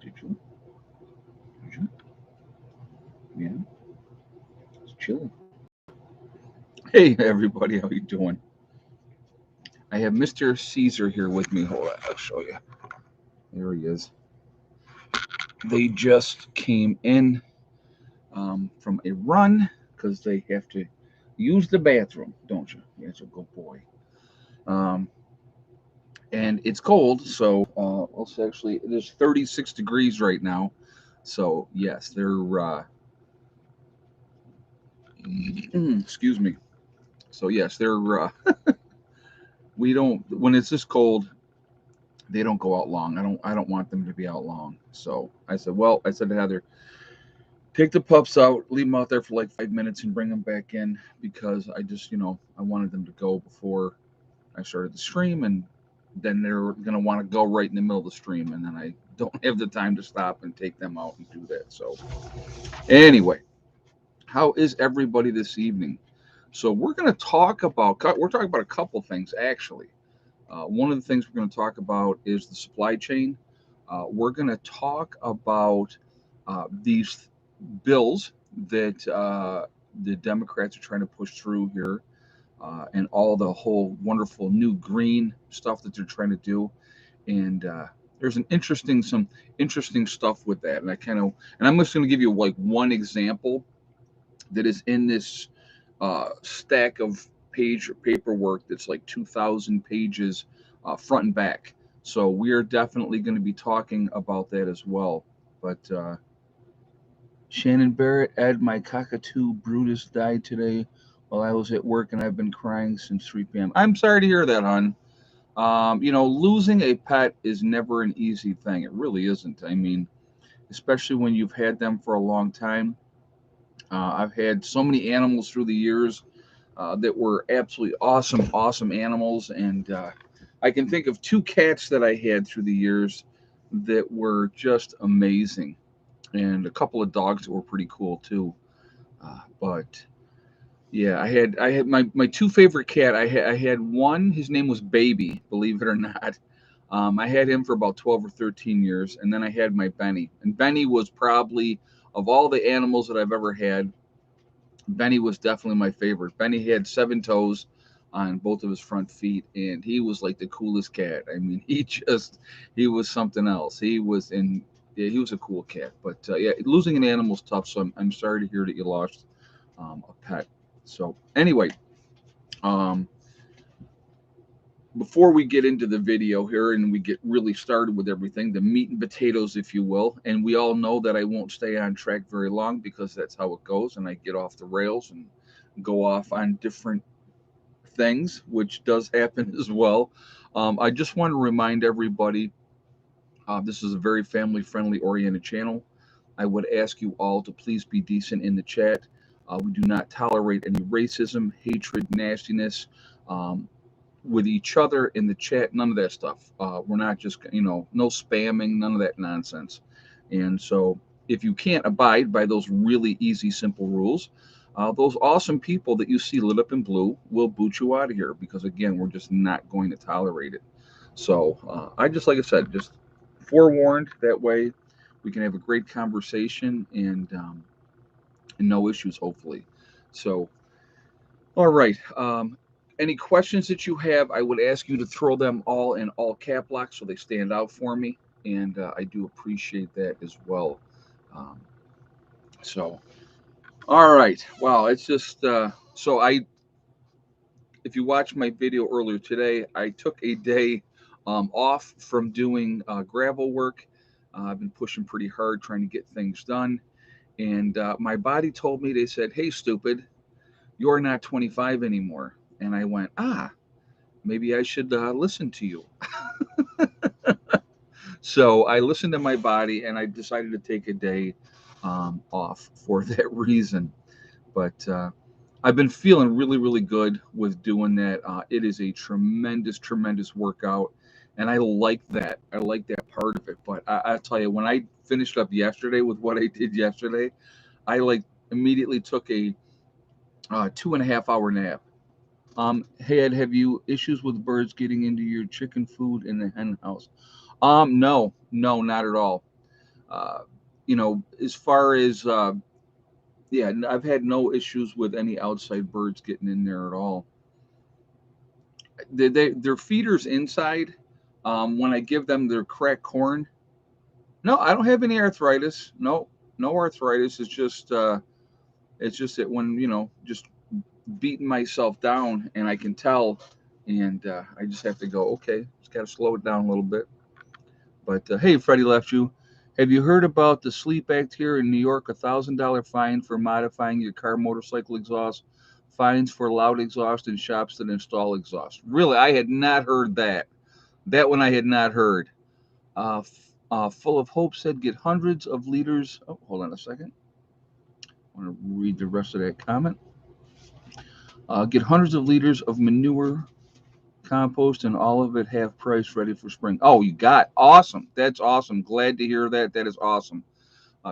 Did you? Did you? Yeah, it's chilly. Hey, everybody, how you doing? I have Mr. Caesar here with me. Hold on, I'll show you. There he is. They just came in from a run because they have to use the bathroom, don't you? That's a good boy. Um, and it's cold, so it's actually it is 36 degrees right now. So yes, they're excuse me. So yes, they're we don't when it's this cold, they don't go out long. I don't want them to be out long. So I said to Heather, take the pups out, leave them out there for like 5 minutes, and bring them back in because I just I wanted them to go before I started the stream, and then they're gonna want to go right in the middle of the stream, and then I don't have the time to stop and take them out and do that. So anyway, how is everybody this evening? So we're talking about a couple things actually. One of the things we're going to talk about is the supply chain. We're going to talk about these bills that the Democrats are trying to push through here, and all the whole wonderful new green stuff that they're trying to do. And there's some interesting stuff with that. And I'm just going to give you like one example that is in this stack of page paperwork that's like 2,000 pages front and back. So we are definitely going to be talking about that as well. But Shannon Barrett, Ed, my cockatoo Brutus died today while I was at work, and I've been crying since 3 p.m. I'm sorry to hear that, hon. Losing a pet is never an easy thing. It really isn't. I mean, especially when you've had them for a long time. I've had so many animals through the years that were absolutely awesome, awesome animals. And I can think of two cats that I had through the years that were just amazing, and a couple of dogs that were pretty cool too. But yeah, I had my two favorite cat. I had one. His name was Baby, believe it or not. I had him for about 12 or 13 years, and then I had my Benny. And Benny was probably of all the animals that I've ever had, Benny was definitely my favorite. Benny had 7 toes on both of his front feet, and he was like the coolest cat. I mean, he was something else. Yeah, he was a cool cat. But yeah, losing an animal's tough. So I'm sorry to hear that you lost a pet. So anyway, um, before we get into the video here and we get really started with everything, the meat and potatoes, if you will, and we all know that I won't stay on track very long because that's how it goes, and I get off the rails and go off on different things, which does happen as well. I just want to remind everybody this is a very family friendly oriented channel. I would ask you all to please be decent in the chat. We do not tolerate any racism, hatred, nastiness. With each other in the chat, none of that stuff. We're not just, no spamming, none of that nonsense. And so, if you can't abide by those really easy, simple rules, those awesome people that you see lit up in blue will boot you out of here because, again, we're just not going to tolerate it. So, like I said, just forewarned that way we can have a great conversation and no issues, hopefully. So, all right. Any questions that you have, I would ask you to throw them all in all cap lock so they stand out for me, and I do appreciate that as well. Um, so, all right. Wow, it's just if you watched my video earlier today, I took a day off from doing gravel work. I've been pushing pretty hard trying to get things done, and my body told me, they said, "Hey, stupid, you're not 25 anymore." And I went, maybe I should listen to you. So I listened to my body and I decided to take a day off for that reason. But I've been feeling really, really good with doing that. It is a tremendous, tremendous workout. And I like that. I like that part of it. But I'll tell you, when I finished up yesterday with what I did yesterday, I like immediately took a 2.5 hour nap. Hey Ed, have you issues with birds getting into your chicken food in the hen house? No, not at all. You know, as far as yeah, I've had no issues with any outside birds getting in there at all. Their feeders inside. When I give them their cracked corn, no, I don't have any arthritis. No, no arthritis. It's just that when just beating myself down, and I can tell, and I just have to go. Okay, just got to slow it down a little bit. But hey, Freddie left you. Have you heard about the Sleep Act here in New York? $1,000 fine for modifying your car, motorcycle exhaust. Fines for loud exhaust in shops that install exhaust. Really, I had not heard that. That one I had not heard. Full of Hope said get hundreds of liters. Oh, hold on a second. I want to read the rest of that comment. Get hundreds of liters of manure, compost, and all of it half price, ready for spring. Oh, you got awesome. That's awesome. Glad to hear that. That is awesome.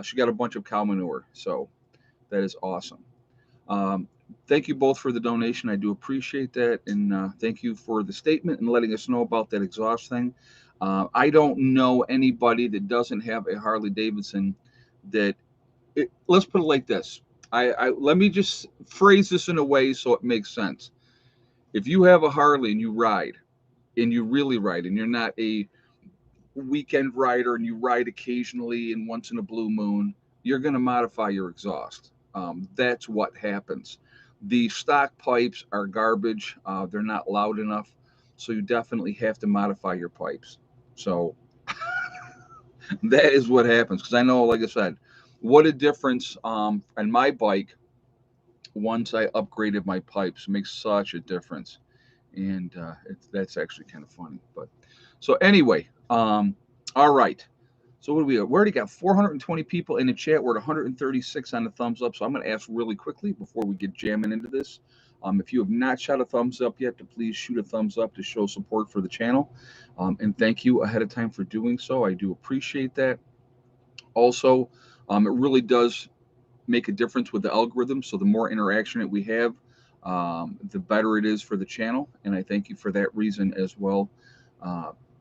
She got a bunch of cow manure, so that is awesome. Um, Thank you both for the donation. I do appreciate that, and thank you for the statement and letting us know about that exhaust thing. I don't know anybody that doesn't have a Harley Davidson. Let's put it like this. Let me just phrase this in a way so it makes sense. If you have a Harley and you ride, and you really ride, and you're not a weekend rider and you ride occasionally and once in a blue moon, you're going to modify your exhaust. That's what happens. The stock pipes are garbage. They're not loud enough, so you definitely have to modify your pipes. So that is what happens. Because I know, like I said, what a difference on my bike once I upgraded my pipes makes such a difference, and that's actually kind of funny. But so anyway, all right. So what do we have? We already got 420 people in the chat. We're at 136 on the thumbs up. So I'm going to ask really quickly before we get jamming into this. If you have not shot a thumbs up yet, to please shoot a thumbs up to show support for the channel. And thank you ahead of time for doing so. I do appreciate that. Also, it really does make a difference with the algorithm. So the more interaction that we have, the better it is for the channel. And I thank you for that reason as well.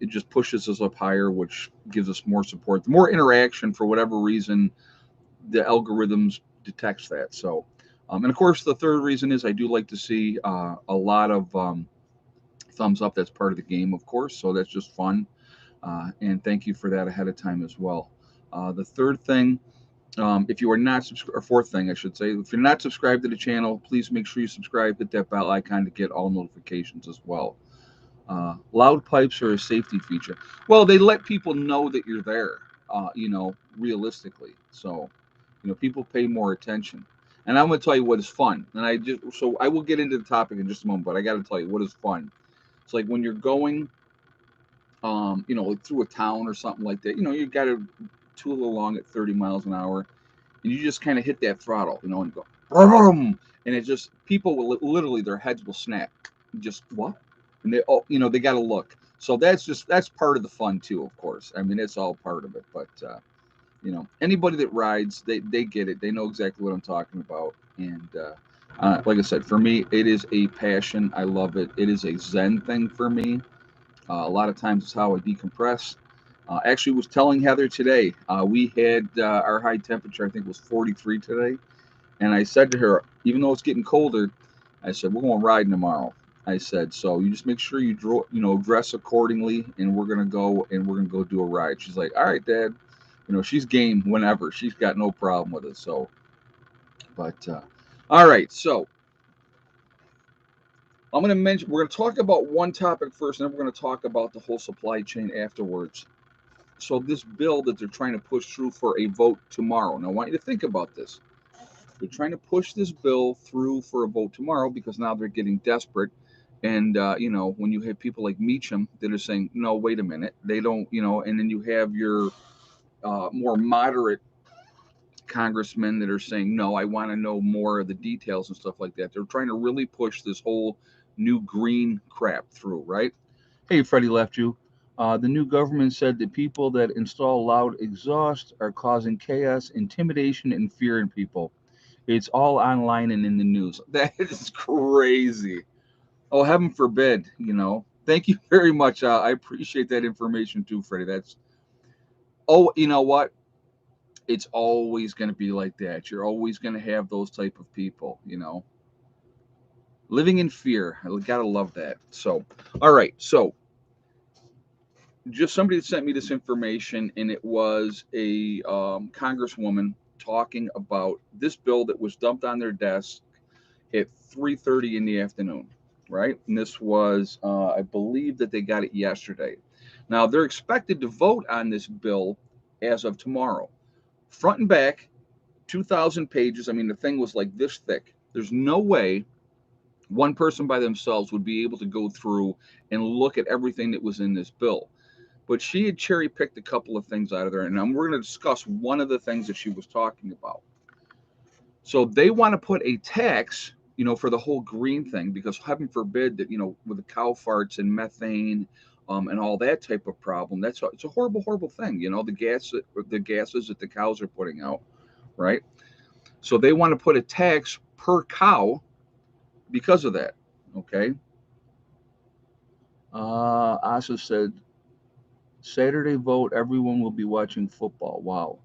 It just pushes us up higher, which gives us more support. The more interaction, for whatever reason, the algorithms detects that. So, and of course, the third reason is I do like to see a lot of thumbs up. That's part of the game, of course. So that's just fun. And thank you for that ahead of time as well. The third thing, if you are not subscribed, or fourth thing, I should say, if you're not subscribed to the channel, please make sure you subscribe, hit that bell icon to get all notifications as well. Loud pipes are a safety feature. Well, they let people know that you're there, realistically. So, people pay more attention. And I'm going to tell you what is fun. And I will get into the topic in just a moment, but I got to tell you what is fun. It's like when you're going, like through a town or something like that, you got to tool along at 30 miles an hour, and you just kind of hit that throttle, and go, and it just, people will literally, their heads will snap. Just what? And they got to look. So that's part of the fun too, of course. I mean, it's all part of it. But anybody that rides, they get it. They know exactly what I'm talking about. And like I said, for me, it is a passion. I love it. It is a Zen thing for me. A lot of times it's how I decompress. Actually, was telling Heather today, we had our high temperature, I think, was 43 today. And I said to her, even though it's getting colder, I said, we're going riding tomorrow. I said, so you just make sure you dress accordingly, and we're gonna go do a ride. She's like, all right, Dad. She's game whenever. She's got no problem with it. So, but all right. So we're gonna talk about one topic first, and then we're gonna talk about the whole supply chain afterwards. So this bill that they're trying to push through for a vote tomorrow. Now I want you to think about this. They're trying to push this bill through for a vote tomorrow because now they're getting desperate. And, when you have people like Meacham that are saying, no, wait a minute, they don't, and then you have your more moderate congressmen that are saying, no, I want to know more of the details and stuff like that. They're trying to really push this whole new green crap through, right? Hey, Freddie left you. The new government said that people that install loud exhaust are causing chaos, intimidation, and fear in people. It's all online and in the news. That is crazy. Oh, heaven forbid, Thank you very much. I appreciate that information too, Freddie. Oh, you know what? It's always going to be like that. You're always going to have those type of people, living in fear. I gotta love that. So, all right. So, just somebody that sent me this information, and it was a congresswoman talking about this bill that was dumped on their desk at 3:30 in the afternoon, right? And this was, I believe, that they got it yesterday. Now they're expected to vote on this bill as of tomorrow, front and back, 2,000 pages. I mean, the thing was like this thick. There's no way one person by themselves would be able to go through and look at everything that was in this bill. But she had cherry picked a couple of things out of there, and we're going to discuss one of the things that she was talking about. So they want to put a tax, for the whole green thing, because heaven forbid that, with the cow farts and methane, and all that type of problem. It's a horrible, horrible thing. The gases that the cows are putting out, right? So they want to put a tax per cow because of that. Okay. Asa said Saturday vote. Everyone will be watching football. Wow.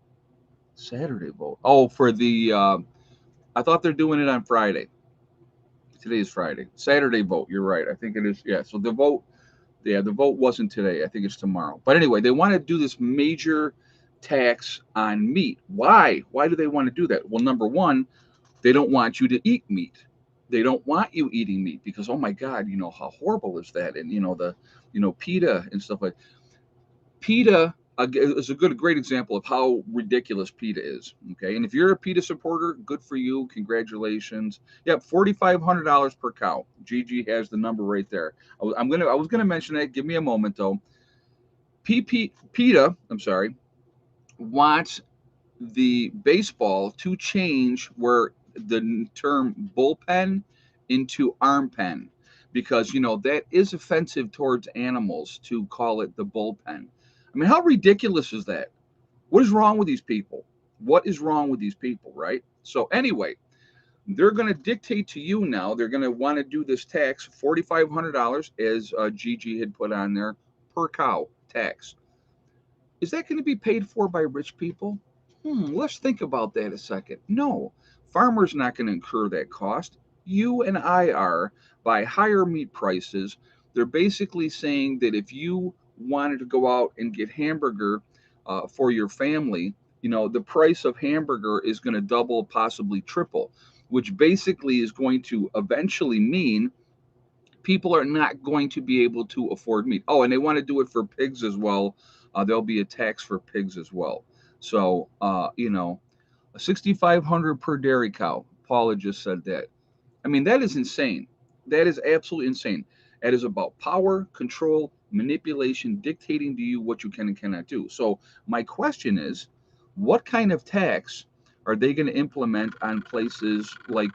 Saturday vote. Oh, for the. I thought they're doing it on Friday. Today is Friday. Saturday vote. You're right. I think it is. Yeah. So the vote. Yeah, the vote wasn't today. I think it's tomorrow. But anyway, they want to do this major tax on meat. Why? Why do they want to do that? Well, number one, they don't want you to eat meat. They don't want you eating meat because, oh my God, how horrible is that? And PETA and stuff like PETA is great example of how ridiculous PETA is. Okay, and if you're a PETA supporter, good for you. Congratulations. Yep, $4,500 per cow. Gigi has the number right there. I was gonna mention that. Give me a moment though. PETA, I'm sorry, wants the baseball to change where the term bullpen into arm pen, because that is offensive towards animals to call it the bullpen. I mean, how ridiculous is that? What is wrong with these people? What is wrong with these people, right? So anyway, they're going to dictate to you now. They're going to want to do this tax, $4,500, as Gigi had put on there, per cow tax. Is that going to be paid for by rich people? Let's think about that a second. No, farmers not going to incur that cost. You and I are, by higher meat prices. They're basically saying that if you wanted to go out and get hamburger for your family, the price of hamburger is going to double, possibly triple, which basically is going to eventually mean people are not going to be able to afford meat. Oh, and they want to do it for pigs as well. There'll be a tax for pigs as well. So, 6,500 per dairy cow. Paula just said that. I mean, that is insane. That is absolutely insane. That is about power, control, manipulation, dictating to you what you can and cannot do. So, my question is, what kind of tax are they going to implement on places like,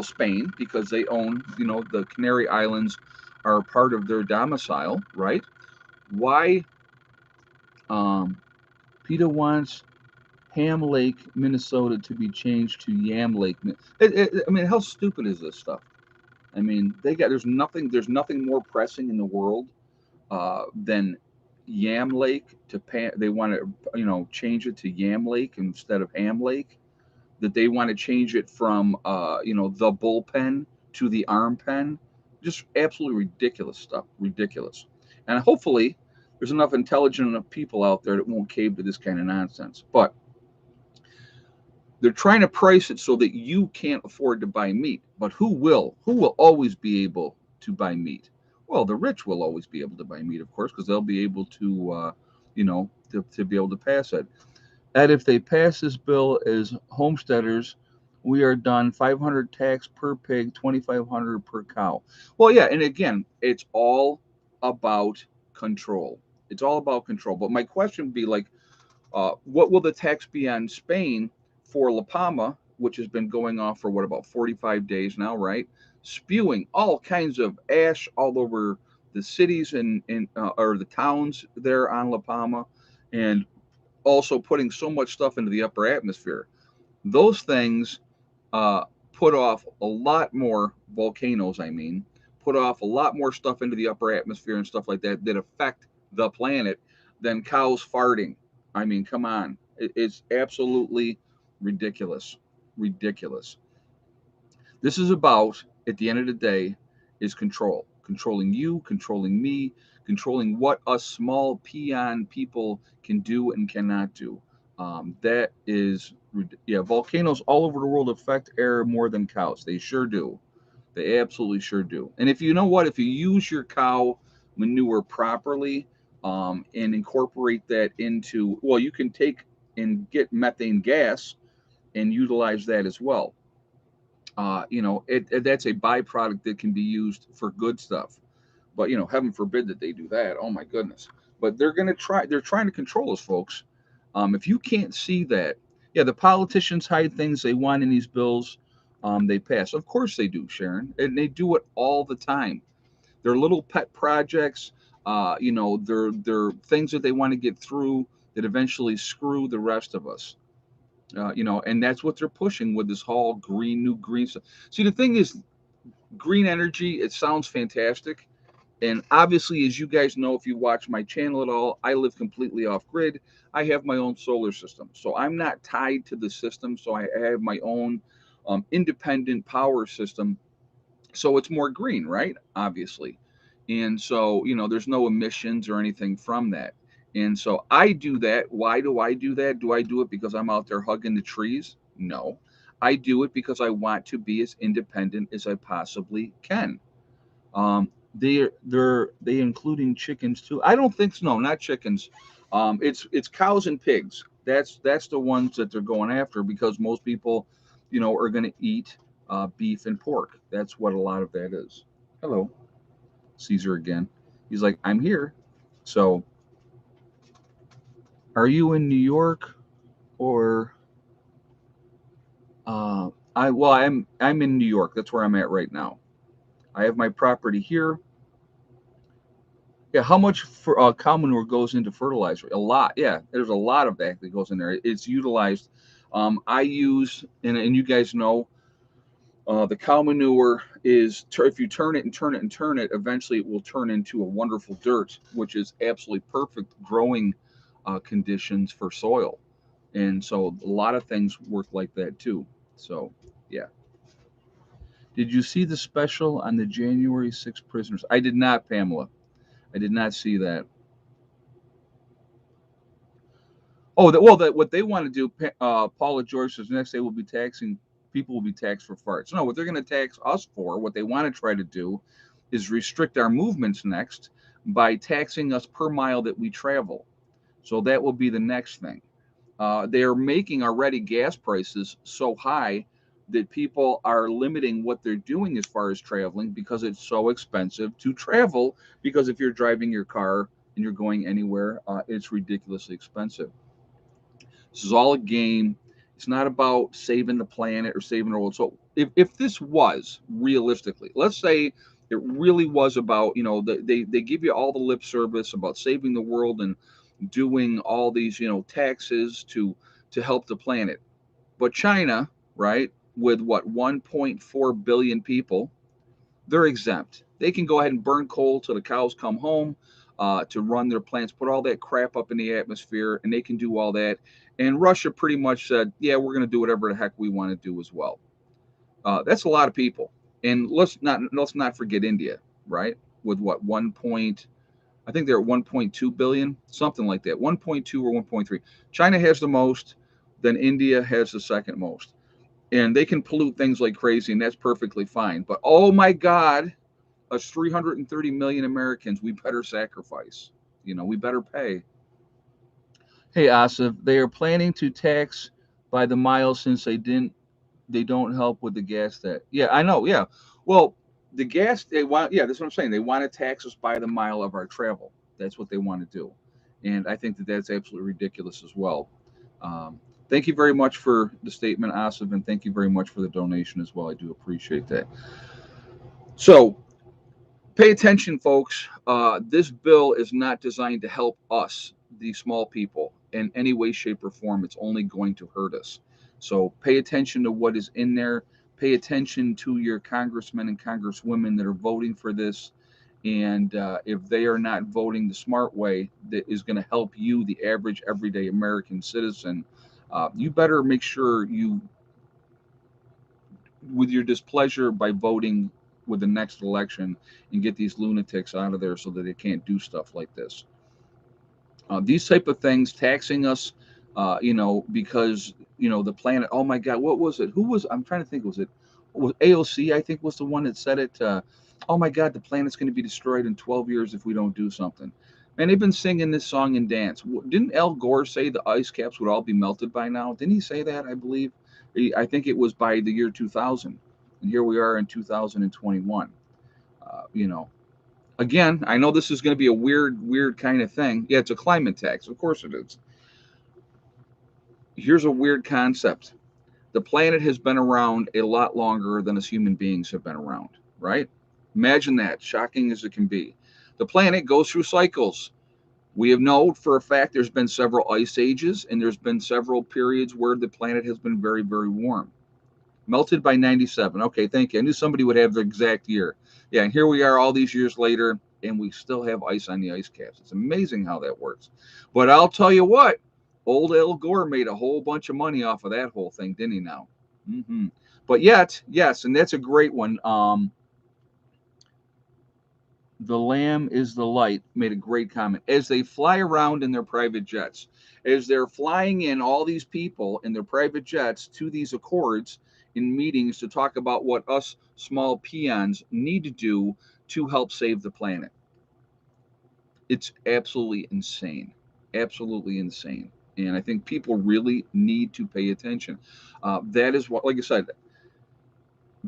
Spain, because they own, the Canary Islands are part of their domicile, right? Why? Um, PETA wants Ham Lake, Minnesota, to be changed to Yam Lake. I mean, how stupid is this stuff? I mean, there's nothing more pressing in the world than Yam Lake they want to, change it to Yam Lake instead of Ham Lake. That they want to change it from, the bullpen to the arm pen. Just absolutely ridiculous stuff. Ridiculous. And hopefully, there's enough intelligent enough people out there that won't cave to this kind of nonsense. But they're trying to price it so that you can't afford to buy meat. But who will? Who will always be able to buy meat? Well, the rich will always be able to buy meat, of course, because they'll be able to, to be able to pass it. And if they pass this bill as homesteaders, we are done. 500 tax per pig, 2,500 per cow. Well, yeah, and again, it's all about control. It's all about control. But my question would be like, what will the tax be on Spain for La Palma, which has been going on for what, about 45 days now, right? Spewing all kinds of ash all over the cities and or the towns there on La Palma, and also putting so much stuff into the upper atmosphere. Those things put off a lot more volcanoes. I mean, put off a lot more stuff into the upper atmosphere and stuff like that that affect the planet than cows farting. I mean, come on. It's absolutely ridiculous. Ridiculous. This is about, at the end of the day, is control. Controlling you, controlling me, controlling what us small peon people can do and cannot do. That is, yeah, volcanoes all over the world affect air more than cows. They sure do. They absolutely sure do. And if you know what, if you use your cow manure properly, and incorporate that into, well, you can take and get methane gas and utilize that as well. That's a byproduct that can be used for good stuff. But heaven forbid that they do that. Oh my goodness. But they're going to try. They're trying to control us, folks. If you can't see that, yeah, the politicians hide things they want in these bills. They pass. Of course they do, Sharon, and they do it all the time. They're little pet projects. They're things that they want to get through that eventually screw the rest of us. And that's what they're pushing with this whole new green stuff. See, the thing is, green energy, it sounds fantastic. And obviously, as you guys know, if you watch my channel at all, I live completely off grid. I have my own solar system. So I'm not tied to the system. So I have my own independent power system. So it's more green, right? Obviously. And so, there's no emissions or anything from that. And so I do that. Why do I do that? Do I do it because I'm out there hugging the trees? No. I do it because I want to be as independent as I possibly can. They including chickens too. I don't think so. No, not chickens. It's cows and pigs. That's the ones that they're going after because most people, are going to eat beef and pork. That's what a lot of that is. Hello, Caesar again. He's like, I'm here. So, are you in New York or I'm in New York. That's where I'm at right now. I have my property here. Yeah, how much for cow manure goes into fertilizer? A lot. Yeah, there's a lot of that that goes in there. It's utilized. I use, and you guys know, the cow manure is, if you turn it and turn it and turn it, eventually it will turn into a wonderful dirt, which is absolutely perfect growing conditions for soil. And so a lot of things work like that too. So, yeah. Did you see the special on the January 6th prisoners? I did not, Pamela. I did not see that. Oh, what they want to do, Paula George says next day will be taxing, people will be taxed for farts. No, what they're going to tax us for, what they want to try to do is restrict our movements next by taxing us per mile that we travel. So that will be the next thing. They are making already gas prices so high that people are limiting what they're doing as far as traveling because it's so expensive to travel. Because if you're driving your car and you're going anywhere, it's ridiculously expensive. This is all a game. It's not about saving the planet or saving the world. So if this was realistically, let's say it really was about, they give you all the lip service about saving the world and doing all these, taxes to help the planet. But China, right, with what 1.4 billion people, they're exempt. They can go ahead and burn coal till the cows come home, to run their plants, put all that crap up in the atmosphere, and they can do all that. And Russia pretty much said, yeah, we're going to do whatever the heck we want to do as well. That's a lot of people. And let's not forget India, right? With what I think they're at 1.2 billion, something like that, 1.2 or 1.3. China has the most, then India has the second most, and they can pollute things like crazy, and that's perfectly fine. But oh my God, us 330 million Americans, we better sacrifice. We better pay. Hey, Asif, they are planning to tax by the mile since they don't help with the gas that. Yeah, I know. Yeah. Well, the gas they want, yeah, that's what I'm saying. They want to tax us by the mile of our travel. That's what they want to do. And I think that that's absolutely ridiculous as well. Thank you very much for the statement, Asif, and thank you very much for the donation as well. I do appreciate that. So, pay attention, folks. This bill is not designed to help us, the small people, in any way, shape, or form. It's only going to hurt us. So pay attention to what is in there. Pay attention to your congressmen and congresswomen that are voting for this. And if they are not voting the smart way that is going to help you, the average everyday American citizen, you better make sure you, with your displeasure by voting with the next election, and get these lunatics out of there so that they can't do stuff like this. These type of things, taxing us, because the planet. Oh my God, what was it? Who was? I'm trying to think. Was AOC? I think was the one that said it. Oh my God, the planet's going to be destroyed in 12 years if we don't do something. Man, they've been singing this song and dance. Didn't Al Gore say the ice caps would all be melted by now? Didn't he say that? I believe. I think it was by the year 2000, and here we are in 2021. You know, again, I know this is going to be a weird kind of thing. Yeah, it's a climate tax. Of course it is. Here's a weird concept. The planet has been around a lot longer than us human beings have been around, right? Imagine that, shocking as it can be. The planet goes through cycles. We have known for a fact there's been several ice ages, and there's been several periods where the planet has been very, very warm. Melted by 97. Okay, thank you. I knew somebody would have the exact year. Yeah, and here we are all these years later, and we still have ice on the ice caps. It's amazing how that works. But I'll tell you what, old Al Gore made a whole bunch of money off of that whole thing, didn't he now? Mm-hmm. But yet, yes, and that's a great one. The lamb is the light made a great comment. As they fly around in their private jets, as they're flying in all these people in their private jets to these accords in meetings to talk about what us small peons need to do to help save the planet. It's absolutely insane. Absolutely insane. And I think people really need to pay attention. That is what, like I said,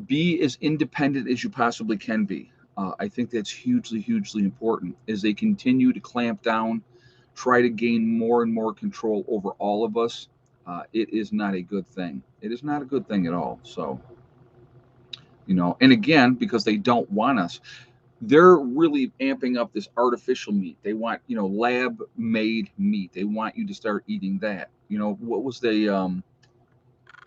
be as independent as you possibly can be. I think that's hugely, hugely important as they continue to clamp down, try to gain more and more control over all of us. It is not a good thing. It is not a good thing at all. So, and again, because they don't want us, they're really amping up this artificial meat. They want, lab made meat. They want you to start eating that. What was there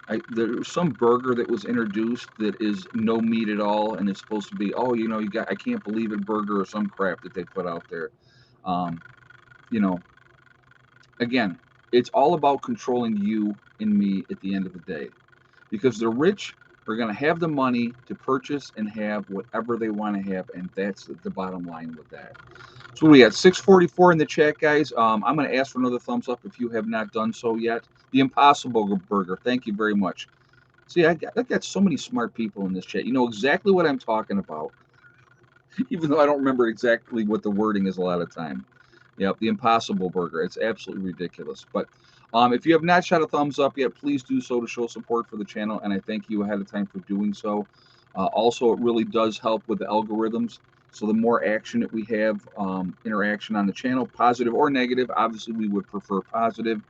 was some burger that was introduced that is no meat at all, and it's supposed to be, oh, you got, I can't believe it burger or some crap that they put out there. Um, you know, Again, it's all about controlling you and me at the end of the day, because the rich are going to have the money to purchase and have whatever they want to have, and that's the bottom line with that. So we got 644 in the chat, guys. I'm going to ask for another thumbs up if you have not done so yet. The Impossible Burger, thank you very much. See, I got so many smart people in this chat. You know exactly what I'm talking about, even though I don't remember exactly what the wording is a lot of time. Yep, the Impossible Burger. It's absolutely ridiculous. But if you have not shot a thumbs up yet, please do so to show support for the channel, and I thank you ahead of time for doing so. Also, it really does help with the algorithms. So the more action that we have, interaction on the channel, positive or negative, obviously we would prefer positive.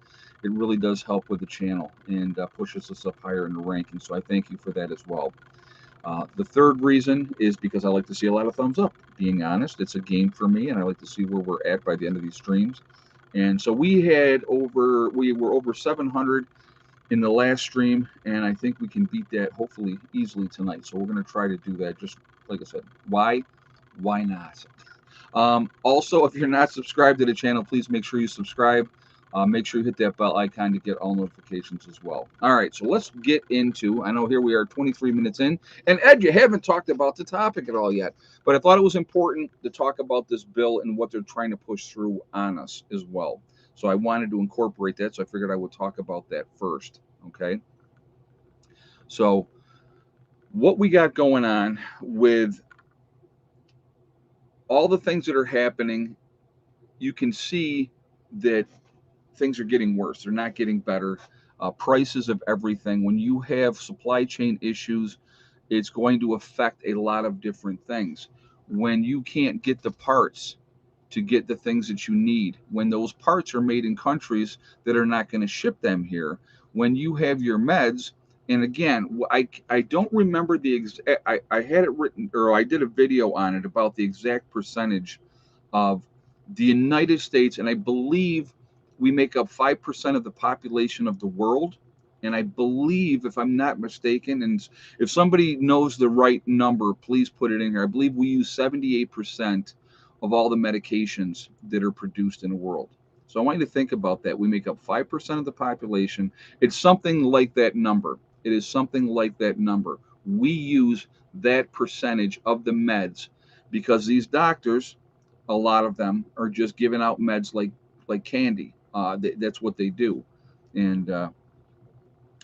It really does help with the channel and pushes us up higher in the ranking. So I thank you for that as well. The third reason is because I like to see a lot of thumbs up. Being honest, it's a game for me, and I like to see where we're at by the end of these streams. And so we were over 700 in the last stream, and I think we can beat that hopefully easily tonight. So we're going to try to do that. Just like I said, why not? Also, if you're not subscribed to the channel, please make sure you subscribe. Make sure you hit that bell icon to get all notifications as well. All right, so let's get into, I know here we are 23 minutes in. And Ed, you haven't talked about the topic at all yet, but I thought it was important to talk about this bill and what they're trying to push through on us as well. So I wanted to incorporate that, so I figured I would talk about that first, okay? So what we got going on with all the things that are happening, you can see that things are getting worse. They're not getting better. Prices of everything. When you have supply chain issues, it's going to affect a lot of different things. When you can't get the parts to get the things that you need, when those parts are made in countries that are not going to ship them here, when you have your meds, and again, I don't remember the exact, I had it written, or I did a video on it about the exact percentage of the United States, and I believe we make up 5% of the population of the world. And I believe, if I'm not mistaken, and if somebody knows the right number, please put it in here. I believe we use 78% of all the medications that are produced in the world. So I want you to think about that. We make up 5% of the population. It's something like that number. It is something like that number. We use that percentage of the meds because these doctors, a lot of them, are just giving out meds like candy. That's what they do. And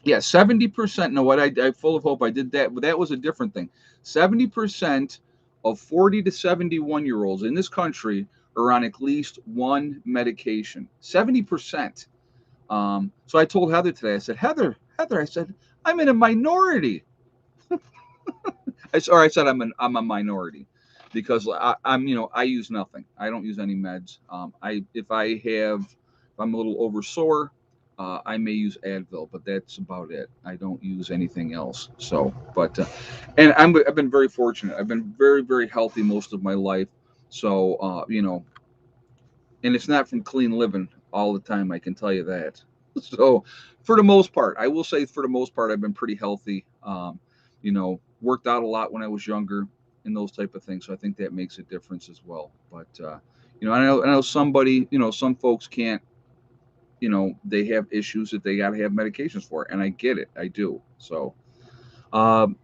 yeah, 70%. No, what I full of hope I did that, but that was a different thing. 70% of 40 to 71-year-olds in this country are on at least one medication. 70%. So I told Heather today, I said, Heather, I said, I'm in a minority. I said I'm a minority because I'm I use nothing. I don't use any meds. If I'm a little over sore, I may use Advil, but that's about it. I don't use anything else. So, but and I've been very fortunate. I've been very healthy most of my life. So and it's not from clean living all the time. I can tell you that. So, for the most part, I will say for the most part, I've been pretty healthy. Worked out a lot when I was younger and those type of things. So I think that makes a difference as well. But I know some folks can't. They have issues that they got to have medications for, and I get it. I do. Um,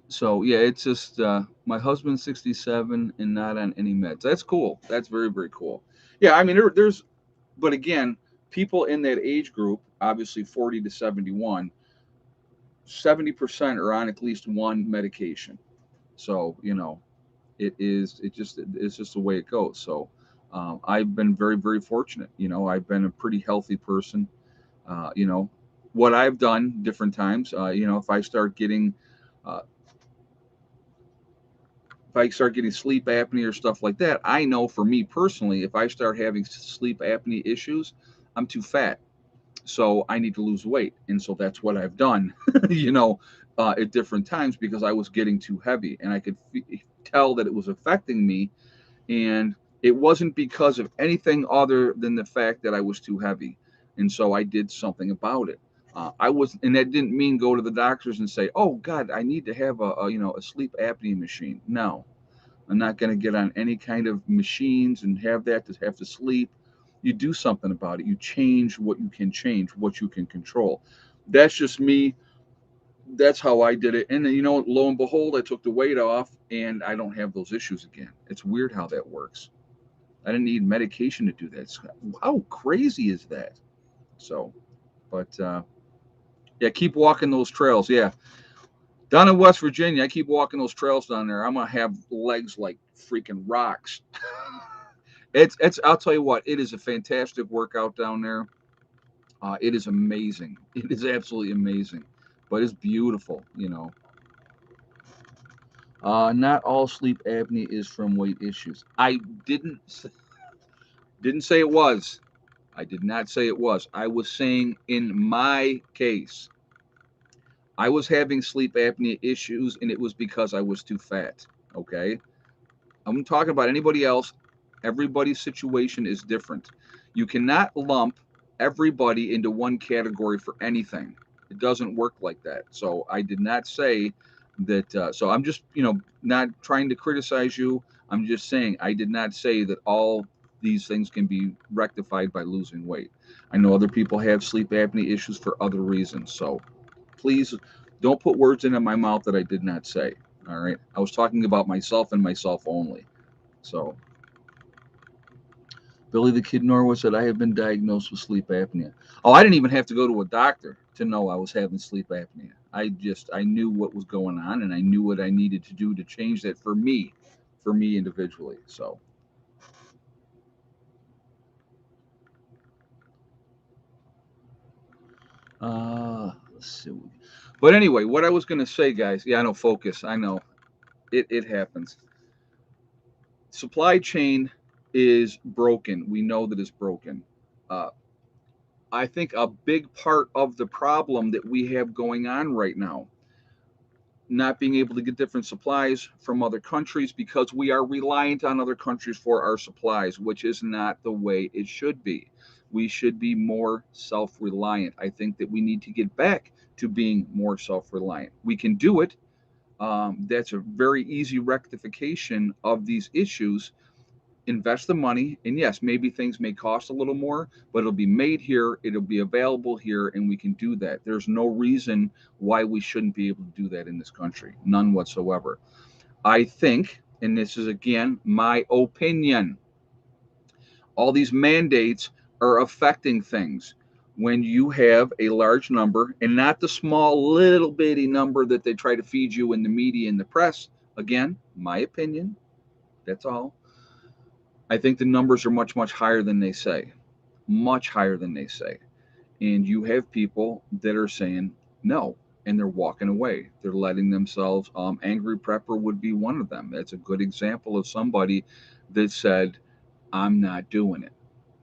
so yeah, it's just my husband's 67 and not on any meds. That's cool. That's very cool. Yeah, I mean but again, people in that age group, obviously 40 to 71, 70% are on at least one medication. So it's just the way it goes. So I've been very fortunate. I've been a pretty healthy person. Uh, you know, what I've done different times. If I start getting uh, sleep apnea or stuff like that, I know for me personally, if I start having sleep apnea issues, I'm too fat, so I need to lose weight, and so that's what I've done. you know, at different times because I was getting too heavy, and I could tell that it was affecting me, and it wasn't because of anything other than the fact that I was too heavy, and so I did something about it. And that didn't mean go to the doctors and say, "Oh God, I need to have a sleep apnea machine." No, I'm not going to get on any kind of machines and have that to have to sleep. You do something about it. You change what you can change, what you can control. That's just me. That's how I did it. And then, lo and behold, I took the weight off and I don't have those issues again. It's weird how that works. I didn't need medication to do that. How crazy is that? So, but yeah, keep walking those trails. Yeah. Down in West Virginia, I keep walking those trails down there. I'm going to have legs like freaking rocks. I'll tell you what, it is a fantastic workout down there. It is amazing. It is absolutely amazing, but it's beautiful. Not all sleep apnea is from weight issues. I didn't say it was. I did not say it was. I was saying in my case, I was having sleep apnea issues, and it was because I was too fat. Okay, I'm talking about anybody else. Everybody's situation is different. You cannot lump everybody into one category for anything. It doesn't work like that. So I did not say that. So I'm just, not trying to criticize you. I'm just saying I did not say that all these things can be rectified by losing weight. I know other people have sleep apnea issues for other reasons. So please don't put words into my mouth that I did not say. All right. I was talking about myself and myself only. So Billy the Kid Norwood said, I have been diagnosed with sleep apnea. Oh, I didn't even have to go to a doctor to know I was having sleep apnea. I knew what was going on and I knew what I needed to do to change that for me individually. So, let's see. But anyway, what I was going to say, guys, yeah, I know, focus. I know it happens. Supply chain is broken. We know that it's broken. Uh, I think a big part of the problem that we have going on right now, not being able to get different supplies from other countries because we are reliant on other countries for our supplies, which is not the way it should be. We should be more self-reliant. I think that we need to get back to being more self-reliant. We can do it. That's a very easy rectification of these issues. Invest the money, and yes, maybe things may cost a little more, but it'll be made here, it'll be available here, and we can do that. There's no reason why we shouldn't be able to do that in this country, none whatsoever. I think, and this is again my opinion, all these mandates are affecting things. When you have a large number, and not the small little bitty number that they try to feed you in the media and the press, again, my opinion, that's all. I think the numbers are much, much higher than they say, much higher than they say. And you have people that are saying no, and they're walking away. They're letting themselves, Angry Prepper would be one of them. That's a good example of somebody that said, I'm not doing it,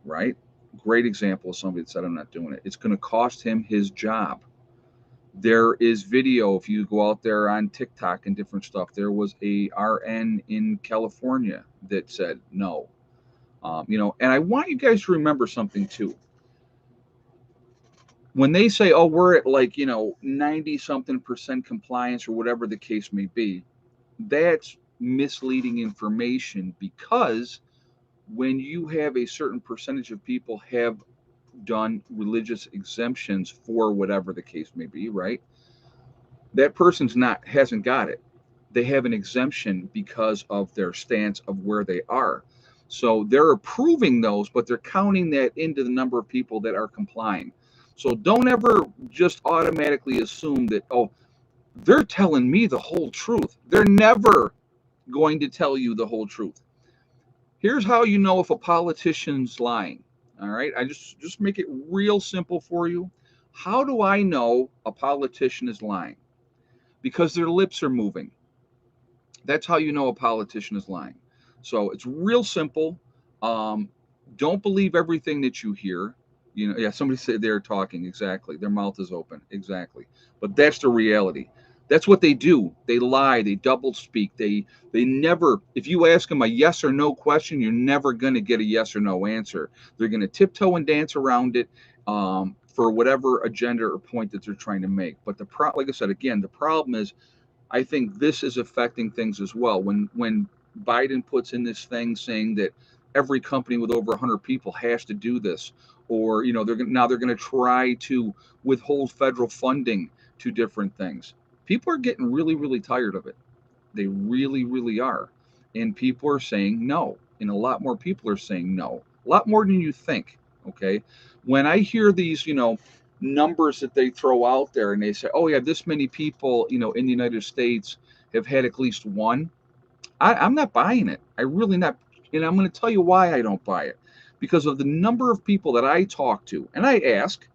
right? Great example of somebody that said, I'm not doing it. It's going to cost him his job. There is video, if you go out there on TikTok and different stuff, there was a RN in California that said no. And I want you guys to remember something too. When they say, oh, we're at 90 something percent compliance or whatever the case may be, that's misleading information, because when you have a certain percentage of people have done religious exemptions for whatever the case may be, right? That person's hasn't got it. They have an exemption because of their stance of where they are. So they're approving those, but they're counting that into the number of people that are complying. So don't ever just automatically assume that, oh, they're telling me the whole truth. They're never going to tell you the whole truth. Here's how you know if a politician's lying. All right, I just make it real simple for you. How do I know a politician is lying? Because their lips are moving. That's how you know a politician is lying. So it's real simple. Um, don't believe everything that you hear. Yeah, somebody said they're talking. Exactly. Their mouth is open. Exactly. But that's the reality. That's what they do. They lie. They double speak. They never. If you ask them a yes or no question, you're never going to get a yes or no answer. They're going to tiptoe and dance around it, for whatever agenda or point that they're trying to make. But like I said again, the problem is, I think this is affecting things as well. When Biden puts in this thing saying that every company with over 100 people has to do this, or they're going to try to withhold federal funding to different things. People are getting really, really tired of it. They really, really are, and people are saying no, and a lot more people are saying no, a lot more than you think. Okay, when I hear these, numbers that they throw out there, and they say, oh yeah, this many people, in the United States have had at least one. I'm not buying it. I really not. And I'm going to tell you why I don't buy it. Because of the number of people that I talk to and I ask.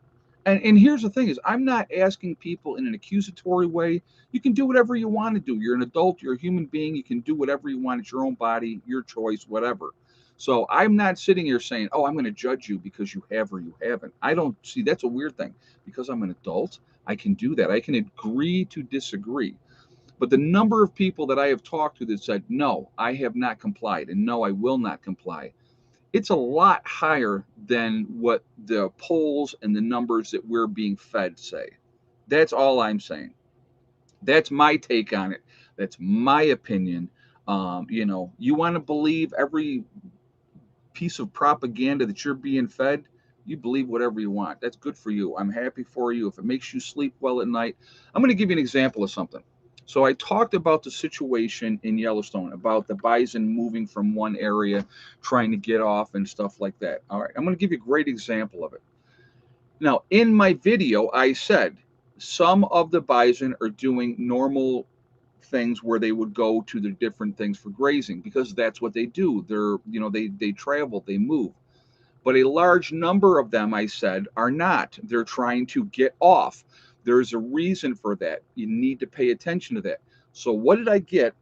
And here's the thing is, I'm not asking people in an accusatory way. You can do whatever you want to do. You're an adult. You're a human being. You can do whatever you want. It's your own body, your choice, whatever. So I'm not sitting here saying, oh, I'm going to judge you because you have or you haven't. I don't see, that's a weird thing. Because I'm an adult, I can do that. I can agree to disagree. But the number of people that I have talked to that said, no, I have not complied, and no, I will not comply, it's a lot higher than what the polls and the numbers that we're being fed say. That's all I'm saying. That's my take on it. That's my opinion. You want to believe every piece of propaganda that you're being fed, you believe whatever you want. That's good for you. I'm happy for you. If it makes you sleep well at night, I'm going to give you an example of something. So I talked about the situation in Yellowstone, about the bison moving from one area, trying to get off and stuff like that. All right, I'm going to give you a great example of it. Now, in my video, I said some of the bison are doing normal things where they would go to the different things for grazing, because that's what they do. They travel, they move. But a large number of them, I said, are not. They're trying to get off. There's a reason for that. You need to pay attention to that. So what did I get?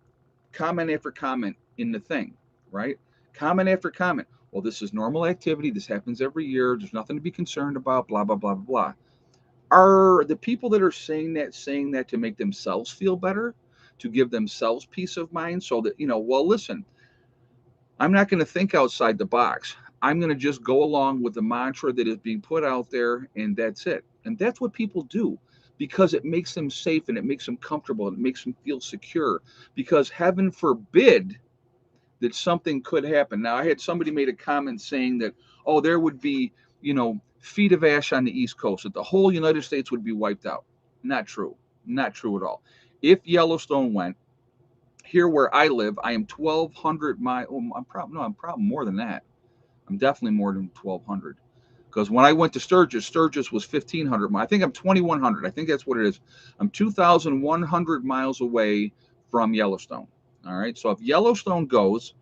Comment after comment in the thing, right? Comment after comment. Well, this is normal activity. This happens every year. There's nothing to be concerned about, blah, blah, blah, blah. Are the people that are saying that to make themselves feel better, to give themselves peace of mind, so that, well, listen, I'm not going to think outside the box. I'm going to just go along with the mantra that is being put out there, and that's it. And that's what people do because it makes them safe and it makes them comfortable and it makes them feel secure. Because heaven forbid that something could happen. Now, I had somebody made a comment saying that, oh, there would be, feet of ash on the East Coast, that the whole United States would be wiped out. Not true. Not true at all. If Yellowstone went, here where I live, I am 1,200 miles. Oh, I'm probably more than that. I'm definitely more than 1,200. Because when I went to Sturgis was 1,500 miles. I think I'm 2,100. I think that's what it is. I'm 2,100 miles away from Yellowstone. All right. So if Yellowstone goes,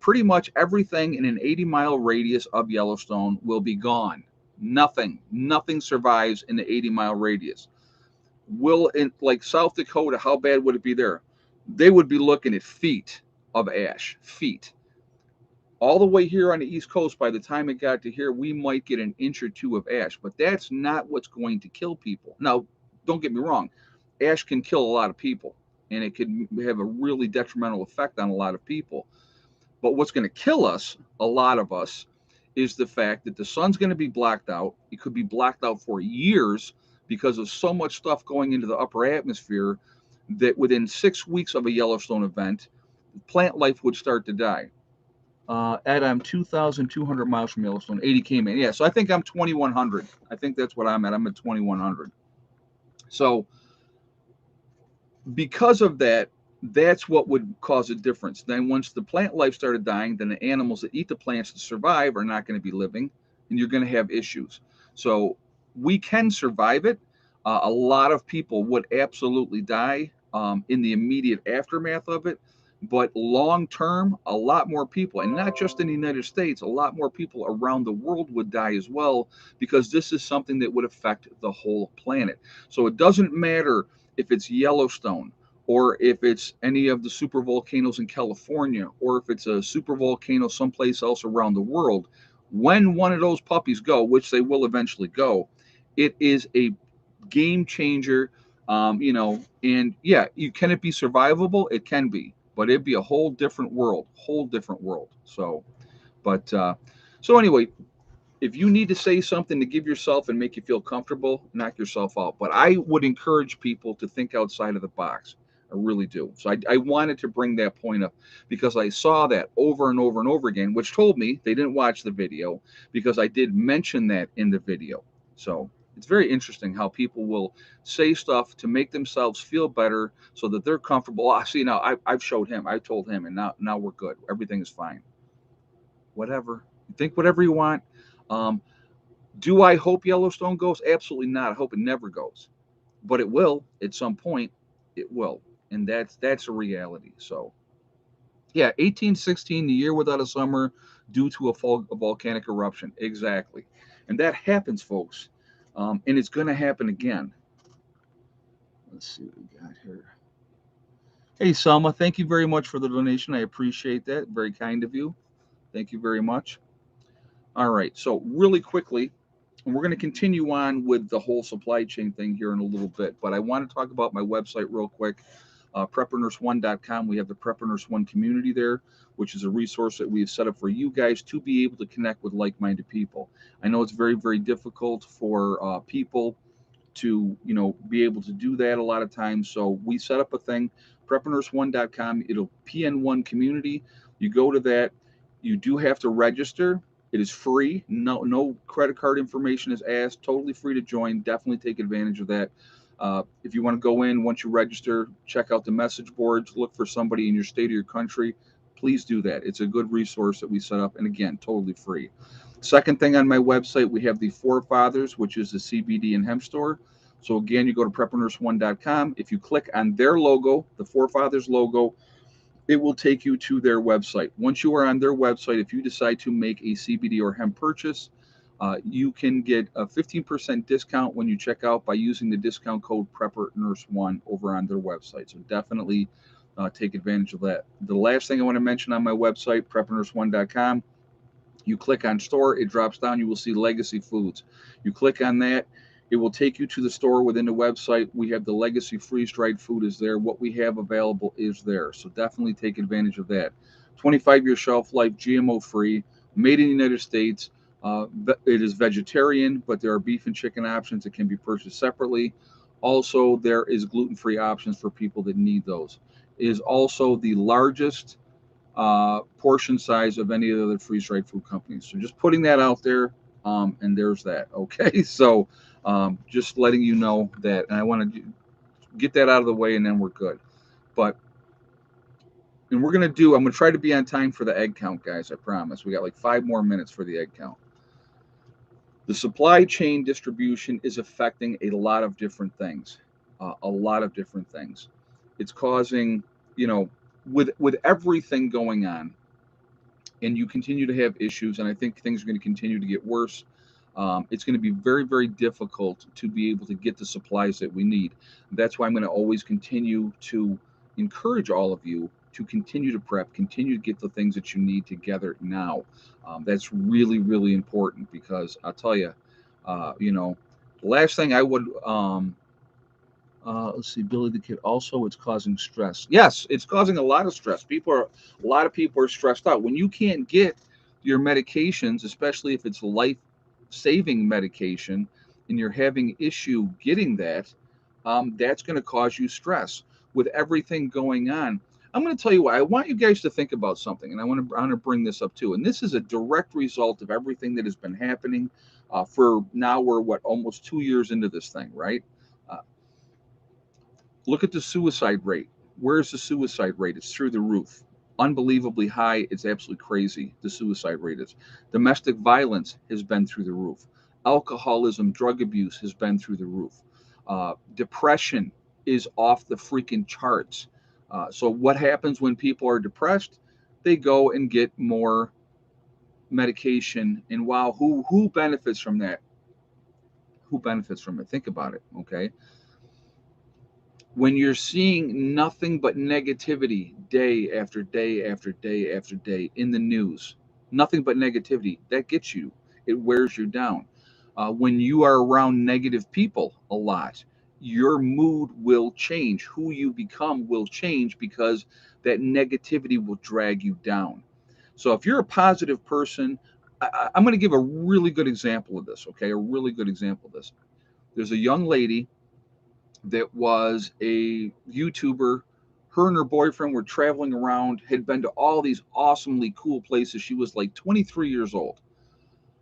pretty much everything in an 80-mile radius of Yellowstone will be gone. Nothing survives in the 80-mile radius. Will in like South Dakota, how bad would it be there? They would be looking at feet of ash, feet. All the way here on the East Coast, by the time it got to here, we might get an inch or two of ash, but that's not what's going to kill people. Now, don't get me wrong, ash can kill a lot of people, and it could have a really detrimental effect on a lot of people. But what's going to kill us, a lot of us, is the fact that the sun's going to be blacked out. It could be blacked out for years because of so much stuff going into the upper atmosphere that within 6 weeks of a Yellowstone event, plant life would start to die. Ed, I'm 2,200 miles from Yellowstone. 80 came in. Yeah, so I think I'm 2,100. I think that's what I'm at. I'm at 2,100. So because of that, that's what would cause a difference. Then once the plant life started dying, then the animals that eat the plants to survive are not going to be living, and you're going to have issues. So we can survive it. A lot of people would absolutely die in the immediate aftermath of it. But long term, a lot more people, and not just in the United States, a lot more people around the world would die as well, because this is something that would affect the whole planet. So it doesn't matter if it's Yellowstone, or if it's any of the super volcanoes in California, or if it's a super volcano someplace else around the world. When one of those puppies go, which they will eventually go, it is a game changer. And yeah, can it be survivable? It can be, but it'd be a whole different world, So, but so anyway, if you need to say something to give yourself and make you feel comfortable, knock yourself out. But I would encourage people to think outside of the box. I really do. So I wanted to bring that point up because I saw that over and over and over again, which told me they didn't watch the video, because I did mention that in the video. So it's very interesting how people will say stuff to make themselves feel better so that they're comfortable. I see now, I've showed him, I told him, and now we're good. Everything is fine. Whatever. Think whatever you want. Um, do I hope Yellowstone goes? Absolutely not. I hope it never goes, but it will at some point. It will, and that's a reality. So, yeah, 1816, the year without a summer, due to a volcanic eruption. Exactly, and that happens, folks, and it's going to happen again. Let's see what we got here. Hey, Selma, thank you very much for the donation. I appreciate that. Very kind of you. Thank you very much. All right, so really quickly, and we're going to continue on with the whole supply chain thing here in a little bit, but I want to talk about my website real quick, preppernurse1.com. We have the Prepper Nurse One community there, which is a resource that we have set up for you guys to be able to connect with like-minded people. I know it's very, very difficult for people to, be able to do that a lot of times. So we set up a thing, preppernurse1.com. It'll PN1 community. You go to that. You do have to register. It is free. No credit card information is asked. Totally free to join. Definitely take advantage of that. If you want to go in, once you register, check out the message boards, look for somebody in your state or your country. Please do that. It's a good resource that we set up. And again, totally free. Second thing on my website, we have the Forefathers, which is the CBD and hemp store. So again, you go to preppernurse1.com. If you click on their logo, the Forefathers logo, it will take you to their website. Once you are on their website, if you decide to make a CBD or hemp purchase, you can get a 15% discount when you check out by using the discount code PrepperNurse1 over on their website. So definitely take advantage of that. The last thing I want to mention on my website, preppernurse1.com, you click on store, it drops down, you will see Legacy Foods. You click on that, it will take you to the store within the website. We have the Legacy freeze-dried food is there. What we have available is there. So definitely take advantage of that. 25-year shelf life, GMO free, made in the United States. It is vegetarian, but there are beef and chicken options that can be purchased separately. Also, there is gluten-free options for people that need those. It is also the largest portion size of any other freeze-dried food companies. So just putting that out there, and there's that. Okay, so just letting you know that, and I want to get that out of the way, and then we're good. But and I'm gonna try to be on time for the egg count, guys. I promise. We got like 5 more minutes for the egg count. The supply chain distribution is affecting a lot of different things. A lot of different things. It's causing, you know, with everything going on, and you continue to have issues, and I think things are going to continue to get worse. It's going to be very, very difficult to be able to get the supplies that we need. That's why I'm going to always continue to encourage all of you to continue to prep, continue to get the things that you need together now. That's really, really important because I'll tell you, the last thing I would let's see, Billy the Kid. Also, it's causing stress. Yes, it's causing a lot of stress. A lot of people are stressed out. When you can't get your medications, especially if it's life-saving medication, and you're having issue getting that, that's going to cause you stress. With everything going on, I'm going to tell you why. I want you guys to think about something, and I want to bring this up too. And this is a direct result of everything that has been happening for now. We're almost 2 years into this thing, right? Uh, Look at the suicide rate. Where's the suicide rate? It's through the roof. Unbelievably high. It's absolutely crazy. The suicide rate is. Domestic violence has been through the roof. Alcoholism, drug abuse has been through the roof. Depression is off the freaking charts. So what happens when people are depressed? They go and get more medication. And wow, who benefits from that? Who benefits from it? Think about it. Okay, when you're seeing nothing but negativity day after day after day after day in the news, nothing but negativity, that gets you. It wears you down. When you are around negative people a lot, your mood will change. Who you become will change because that negativity will drag you down. So if you're a positive person, I'm going to give a really good example of this, okay? A really good example of this. There's a young lady that was a YouTuber. Her and her boyfriend were traveling around, had been to all these awesomely cool places. She was like 23 years old.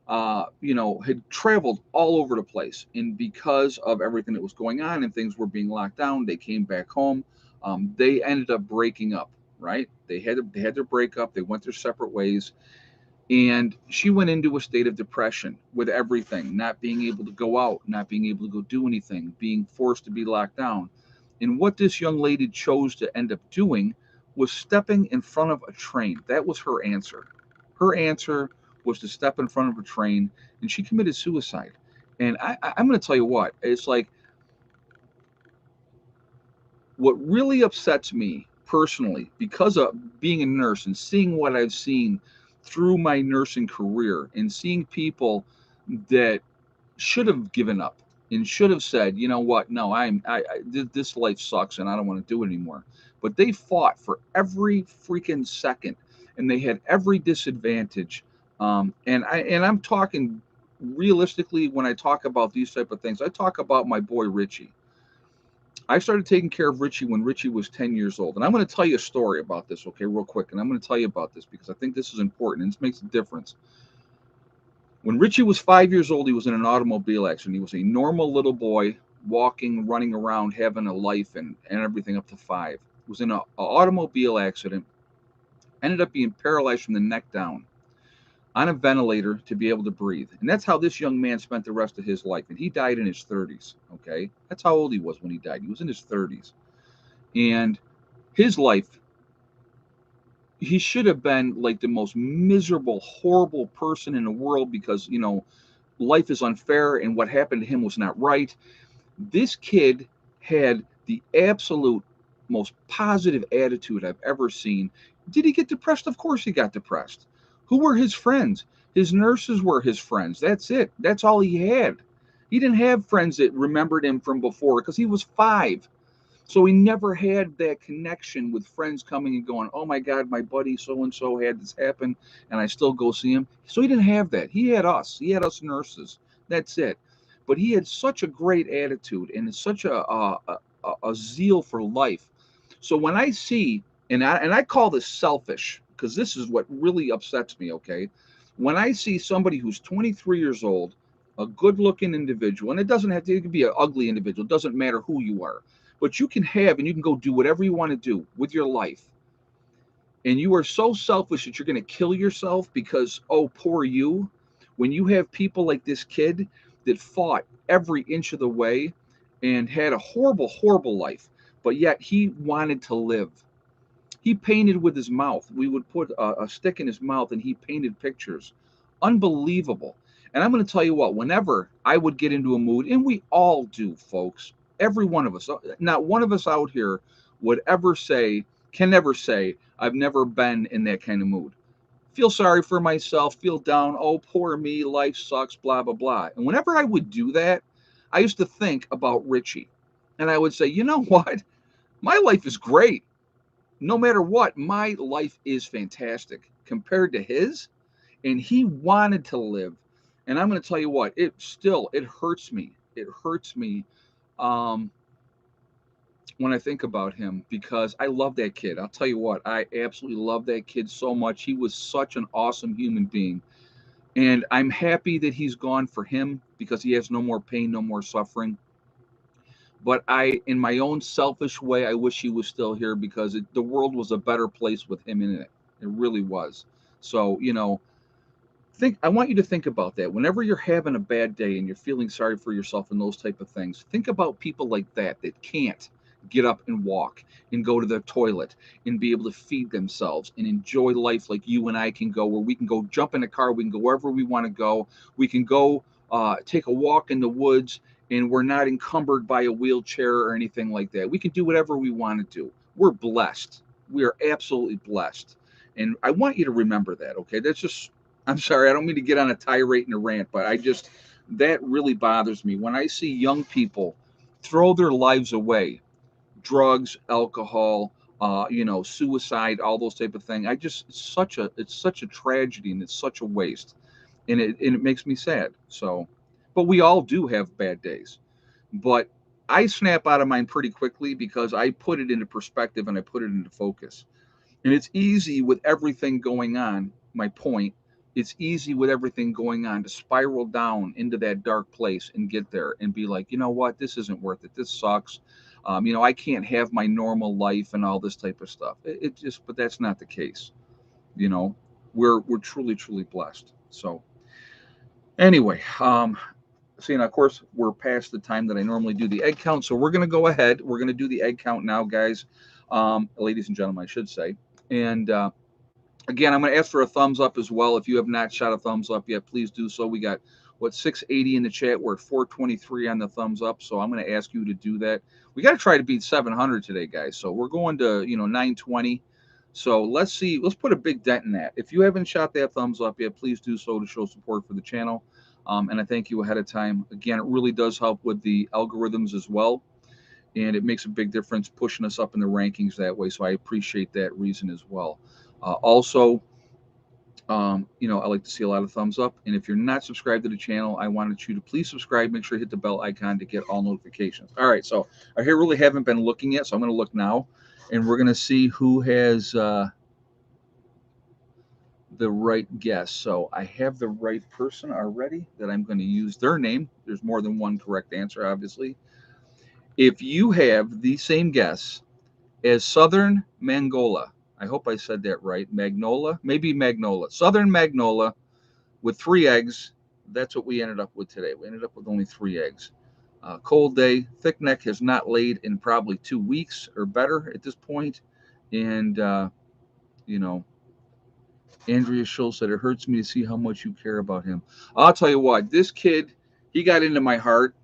Had traveled all over the place. And because of everything that was going on and things were being locked down, they came back home. They ended up breaking up, right? They had their breakup. They went their separate ways. And she went into a state of depression with everything, not being able to go out, not being able to go do anything, being forced to be locked down. And what this young lady chose to end up doing was stepping in front of a train. That was her answer. Her answer was to step in front of a train, and she committed suicide. And I'm going to tell you what, it's like what really upsets me personally, because of being a nurse and seeing what I've seen through my nursing career and seeing people that should have given up and should have said, you know what, no, this life sucks and I don't want to do it anymore. But they fought for every freaking second, and they had every disadvantage. And I'm talking realistically when I talk about these type of things. I talk about my boy Richie. I started taking care of Richie when Richie was 10 years old. And I'm going to tell you a story about this, okay, real quick. And I'm going to tell you about this because I think this is important and this makes a difference. When Richie was 5 years old, he was in an automobile accident. He was a normal little boy walking, running around, having a life and everything up to 5. He was in an automobile accident, ended up being paralyzed from the neck down on a ventilator to be able to breathe. And that's how this young man spent the rest of his life. And he died in his 30s, okay? That's how old he was when he died. He was in his 30s. And his life, he should have been like the most miserable, horrible person in the world because, life is unfair and what happened to him was not right. This kid had the absolute most positive attitude I've ever seen. Did he get depressed? Of course he got depressed. Who were his friends? His nurses were his friends. That's it. That's all he had. He didn't have friends that remembered him from before because he was 5. So he never had that connection with friends coming and going, oh my God, my buddy so and so had this happen, and I still go see him. So he didn't have that. He had us. He had us nurses. That's it. But he had such a great attitude and such a zeal for life. So when I see, and I call this selfish because this is what really upsets me. Okay, when I see somebody who's 23 years old, a good-looking individual, and it doesn't have to, it can be an ugly individual. It doesn't matter who you are, but you can have and you can go do whatever you want to do with your life. And you are so selfish that you're going to kill yourself because, oh, poor you. When you have people like this kid that fought every inch of the way and had a horrible, horrible life, but yet he wanted to live. He painted with his mouth. We would put a stick in his mouth and he painted pictures. Unbelievable. And I'm going to tell you what, whenever I would get into a mood, and we all do, folks, every one of us, not one of us out here would ever say, can never say, I've never been in that kind of mood. Feel sorry for myself, feel down, oh, poor me, life sucks, blah, blah, blah. And whenever I would do that, I used to think about Richie. And I would say, you know what? My life is great. No matter what, my life is fantastic compared to his. And he wanted to live. And I'm going to tell you what, it hurts me. It hurts me um, when I think about him because I love that kid. I'll tell you what, I absolutely love that kid so much. He was such an awesome human being. And I'm happy that he's gone for him because he has no more pain, no more suffering. But in my own selfish way, I wish he was still here because the world was a better place with him in it. It really was. So, I want you to think about that. Whenever you're having a bad day and you're feeling sorry for yourself and those type of things, think about people like that can't get up and walk and go to the toilet and be able to feed themselves and enjoy life like you and I can go, where we can go jump in a car, we can go wherever we want to go, we can go take a walk in the woods, and we're not encumbered by a wheelchair or anything like that. We can do whatever we want to do. We're blessed. We are absolutely blessed. And I want you to remember that, okay? That's just, I'm sorry, I don't mean to get on a tirade and a rant, but that really bothers me when I see young people throw their lives away, drugs, alcohol, suicide, all those type of things. It's such a tragedy and it's such a waste, and it makes me sad. So, but we all do have bad days, but I snap out of mine pretty quickly because I put it into perspective and I put it into focus. And it's easy with everything going on. My point, it's easy with everything going on to spiral down into that dark place and get there and be like, you know what, this isn't worth it. This sucks. I can't have my normal life and all this type of stuff. But that's not the case. You know, we're truly, truly blessed. So anyway, seeing, of course, we're past the time that I normally do the egg count. So we're going to go ahead. We're going to do the egg count now, guys, ladies and gentlemen, I should say. And again, I'm going to ask for a thumbs up as well. If you have not shot a thumbs up yet, please do so. We got, 680 in the chat. We're at 423 on the thumbs up. So I'm going to ask you to do that. We got to try to beat 700 today, guys. So we're going to, 920. So let's see. Let's put a big dent in that. If you haven't shot that thumbs up yet, please do so to show support for the channel. And I thank you ahead of time. Again, it really does help with the algorithms as well. And it makes a big difference pushing us up in the rankings that way. So I appreciate that reason as well. Also, I like to see a lot of thumbs up. And if you're not subscribed to the channel, I wanted you to please subscribe. Make sure you hit the bell icon to get all notifications. All right, so I here really haven't been looking yet, so I'm going to look now, and we're going to see who has the right guess. So I have the right person already that I'm going to use their name. There's more than one correct answer, obviously. If you have the same guess as Southern Mangola, I hope I said that right. Magnola, maybe Magnola. Southern Magnola with 3 eggs. That's what we ended up with today. We ended up with only 3 eggs. Cold day. Thick neck has not laid in probably 2 weeks or better at this point. And, Andrea Schultz said, it hurts me to see how much you care about him. I'll tell you what, this kid, he got into my heart.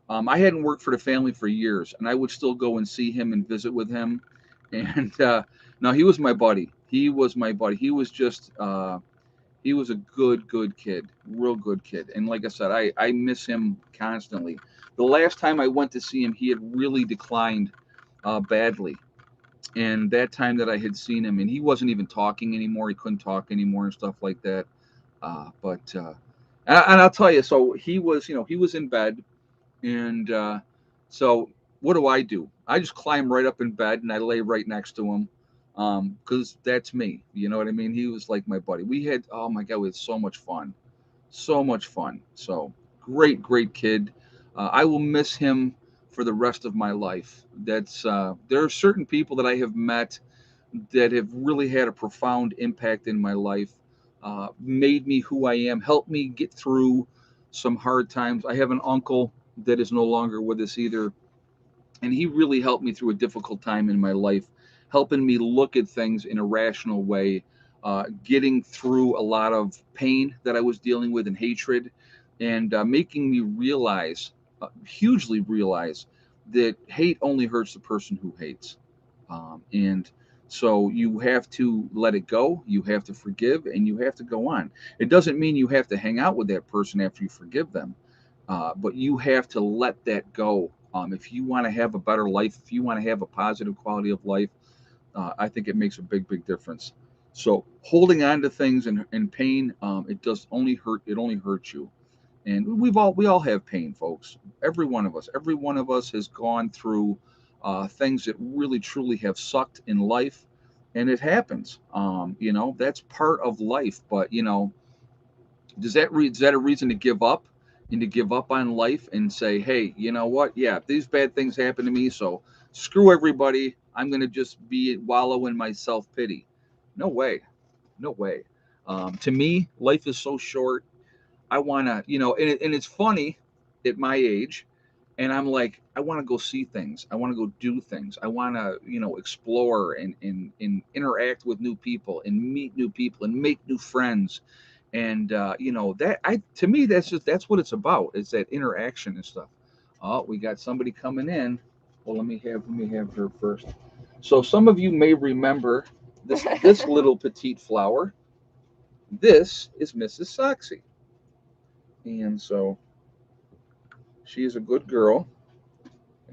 I hadn't worked for the family for years, and I would still go and see him and visit with him. And no, he was my buddy. He was my buddy. He was just, he was a good kid, real good kid. And like I said, I miss him constantly. The last time I went to see him, he had really declined badly. And that time that I had seen him, and he wasn't even talking anymore. He couldn't talk anymore and stuff like that. But and I'll tell you, so he was, he was in bed, and so what do? I just climb right up in bed and I lay right next to him, because that's me. You know what I mean? He was like my buddy. We had, oh my god, we had so much fun, so much fun. So great, great kid. I will miss him for the rest of my life. That's there are certain people that I have met that have really had a profound impact in my life, made me who I am, helped me get through some hard times. I have an uncle that is no longer with us either, and he really helped me through a difficult time in my life, helping me look at things in a rational way, getting through a lot of pain that I was dealing with and hatred, and making me realize, hugely realize, that hate only hurts the person who hates. And so you have to let it go, you have to forgive, and you have to go on. It doesn't mean you have to hang out with that person after you forgive them, but you have to let that go. If you want to have a better life, if you want to have a positive quality of life, I think it makes a big, big difference. So holding on to things in pain, it does only hurt. It only hurts you. And we all have pain, folks. Every one of us has gone through things that really truly have sucked in life, and it happens. That's part of life. But is that a reason to give up and to give up on life and say, hey, you know what? Yeah, these bad things happen to me, so screw everybody. I'm gonna just be wallow in my self pity. No way, no way. To me, life is so short. I wanna, and it's funny at my age, and I'm like, I want to go see things. I want to go do things. I want to, explore and interact with new people and meet new people and make new friends. And that I to me that's what it's about. It's that interaction and stuff. Oh, we got somebody coming in. Well, let me have her first. So some of you may remember this little petite flower. This is Mrs. Saxey, and so she is a good girl.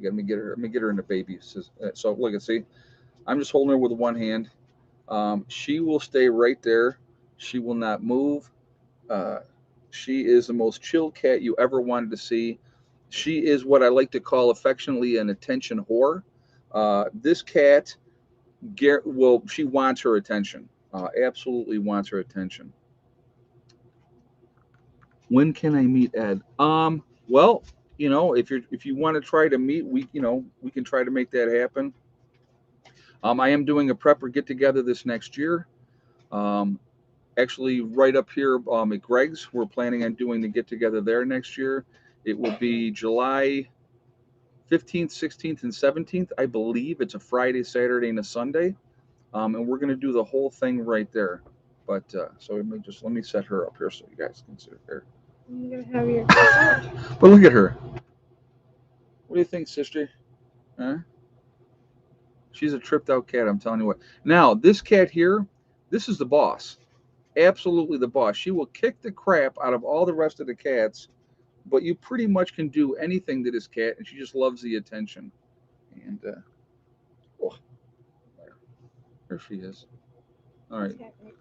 Let me get her in the baby. So look and see. I'm just holding her with one hand. She will stay right there. She will not move. Uh, she is the most chill cat you ever wanted to see. She is what I like to call affectionately an attention whore. This cat, she wants her attention. Absolutely wants her attention. When can I meet Ed? Well, if you want to try to meet, we can try to make that happen. I am doing a prepper get together this next year. Um, Actually, right up here at Greg's, we're planning on doing the get together there next year. It will be July 15th, 16th, and 17th. I believe it's a Friday, Saturday, and a Sunday. And we're going to do the whole thing right there. But so let me set her up here so you guys can see her. You're gonna have your But look at her. What do you think, sister? Huh? She's a tripped out cat. I'm telling you what. Now this cat here, this is the boss. Absolutely the boss. She will kick the crap out of all the rest of the cats, but you pretty much can do anything to this cat, and she just loves the attention. And oh, there she is. All right, cat, right?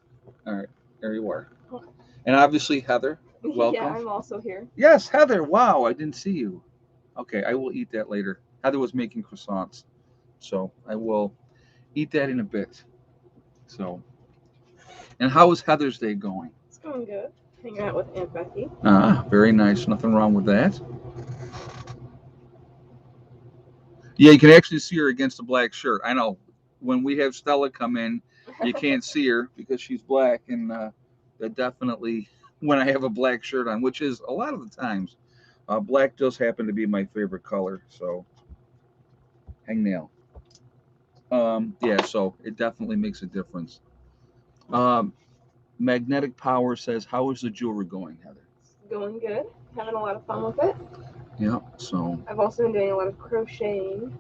all right, there you are. Oh, And obviously Heather, yeah, welcome. I'm also here. Yes, Heather. Wow, I didn't see you. Okay, I will eat that later. Heather was making croissants, so I will eat that in a bit. So, and how is Heather's day going? It's going good. Hanging out with Aunt Becky. Ah, very nice. Nothing wrong with that. Yeah, you can actually see her against the black shirt. I know. When we have Stella come in, you can't see her because she's black, and that definitely when I have a black shirt on, which is a lot of the times, black does happen to be my favorite color. So hangnail. Yeah, so it definitely makes a difference. Um, Magnetic Power says, "How is the jewelry going, Heather?" It's going good. Having a lot of fun with it. Yeah. So I've also been doing a lot of crocheting.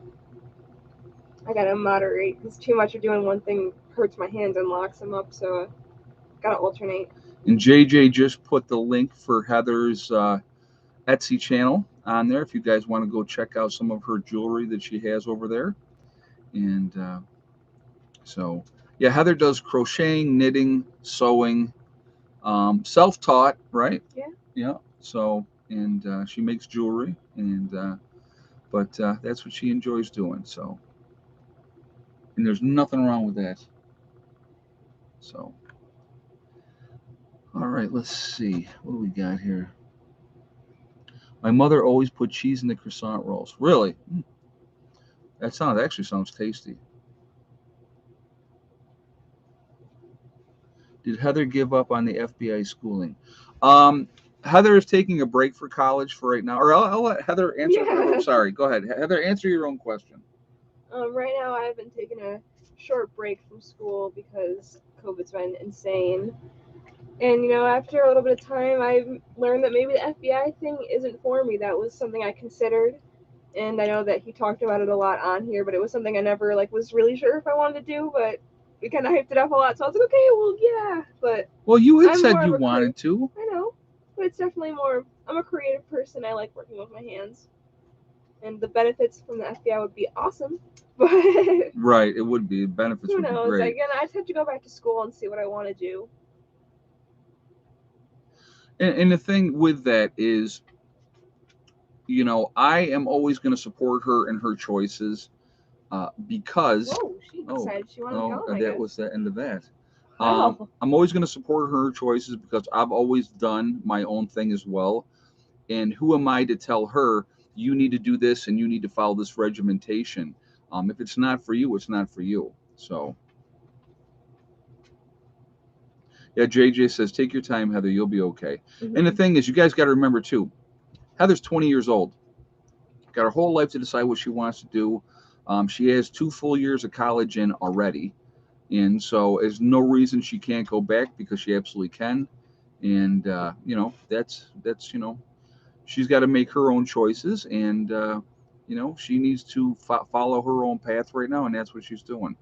I gotta moderate because too much of doing one thing hurts my hands and locks them up, so I gotta alternate. and JJ just put the link for Heather's Etsy channel on there if you guys want to go check out some of her jewelry that she has over there. And so, yeah, Heather does crocheting, knitting, sewing, self-taught, right? Yeah. Yeah. So, and she makes jewelry, and but that's what she enjoys doing. So, and there's nothing wrong with that. So, all right, let's see what do we got here. My mother always put cheese in the croissant rolls. Really? That sounds actually sounds tasty. Did Heather give up on the FBI schooling? Um, Heather is taking a break for college for right now. Or I'll let Heather answer. Yeah. Sorry, go ahead. Heather, answer your own question. Right now, I've been taking a short break from school because COVID's been insane. And after a little bit of time, I learned that maybe the FBI thing isn't for me. That was something I considered, and I know that he talked about it a lot on here, but it was something I never was really sure if I wanted to do. But we kind of hyped it up a lot, so I was like, okay, well, yeah. But Well, you had I'm said more you of a wanted to. I know, but it's definitely more. I'm a creative person. I like working with my hands, and the benefits from the FBI would be awesome. But Right, it would be. The benefits who would be knows? great. Again, I just have to go back to school and see what I want to do. And the thing with that is, I am always going to support her in her choices because Whoa, she decided she wanted to go. I that guess. was the end of that. Wow. I'm always going to support her choices because I've always done my own thing as well. And who am I to tell her you need to do this and you need to follow this regimentation? If it's not for you, it's not for you. So yeah, JJ says take your time, Heather. You'll be okay. Mm-hmm. And the thing is, you guys got to remember too. Heather's 20 years old. Got her whole life to decide what she wants to do. She has 2 full years of college in already, and so there's no reason she can't go back because she absolutely can. And that's she's got to make her own choices, and she needs to follow her own path right now, and that's what she's doing.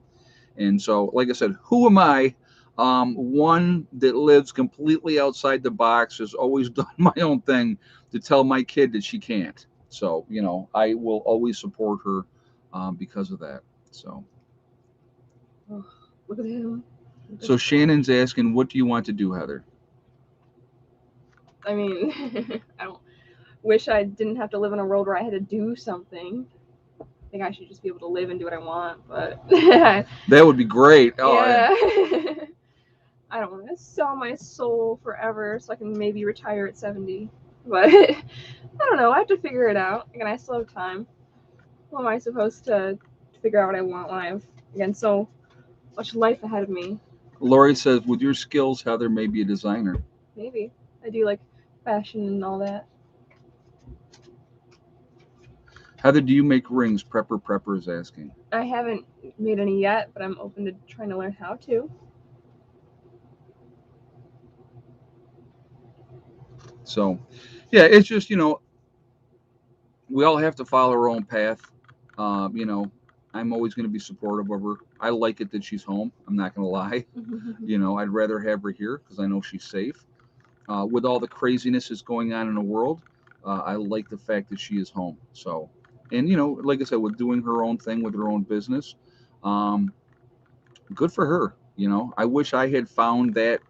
And so, like I said, who am I? One that lives completely outside the box, has always done my own thing, to tell my kid that she can't. So, I will always support her because of that. So, Oh, look at him. so Shannon's asking, what do you want to do, Heather? I mean, I don't wish I didn't have to live in a world where I had to do something. I think I should just be able to live and do what I want, but That would be great. yeah. I don't want to sell my soul forever so I can maybe retire at 70. But I don't know. I have to figure it out. Again, I still have time. How am I supposed to figure out what I want when I have, again, so much life ahead of me? Lori says, with your skills, Heather may be a designer. Maybe. I do like fashion and all that. Heather, do you make rings? Prepper is asking. I haven't made any yet, but I'm open to trying to learn how to. So, yeah, it's just, we all have to follow our own path. I'm always going to be supportive of her. I like it that she's home. I'm not going to lie. I'd rather have her here because I know she's safe. With all the craziness that's going on in the world, I like the fact that she is home. So, and like I said, with doing her own thing with her own business, um, good for her. I wish I had found that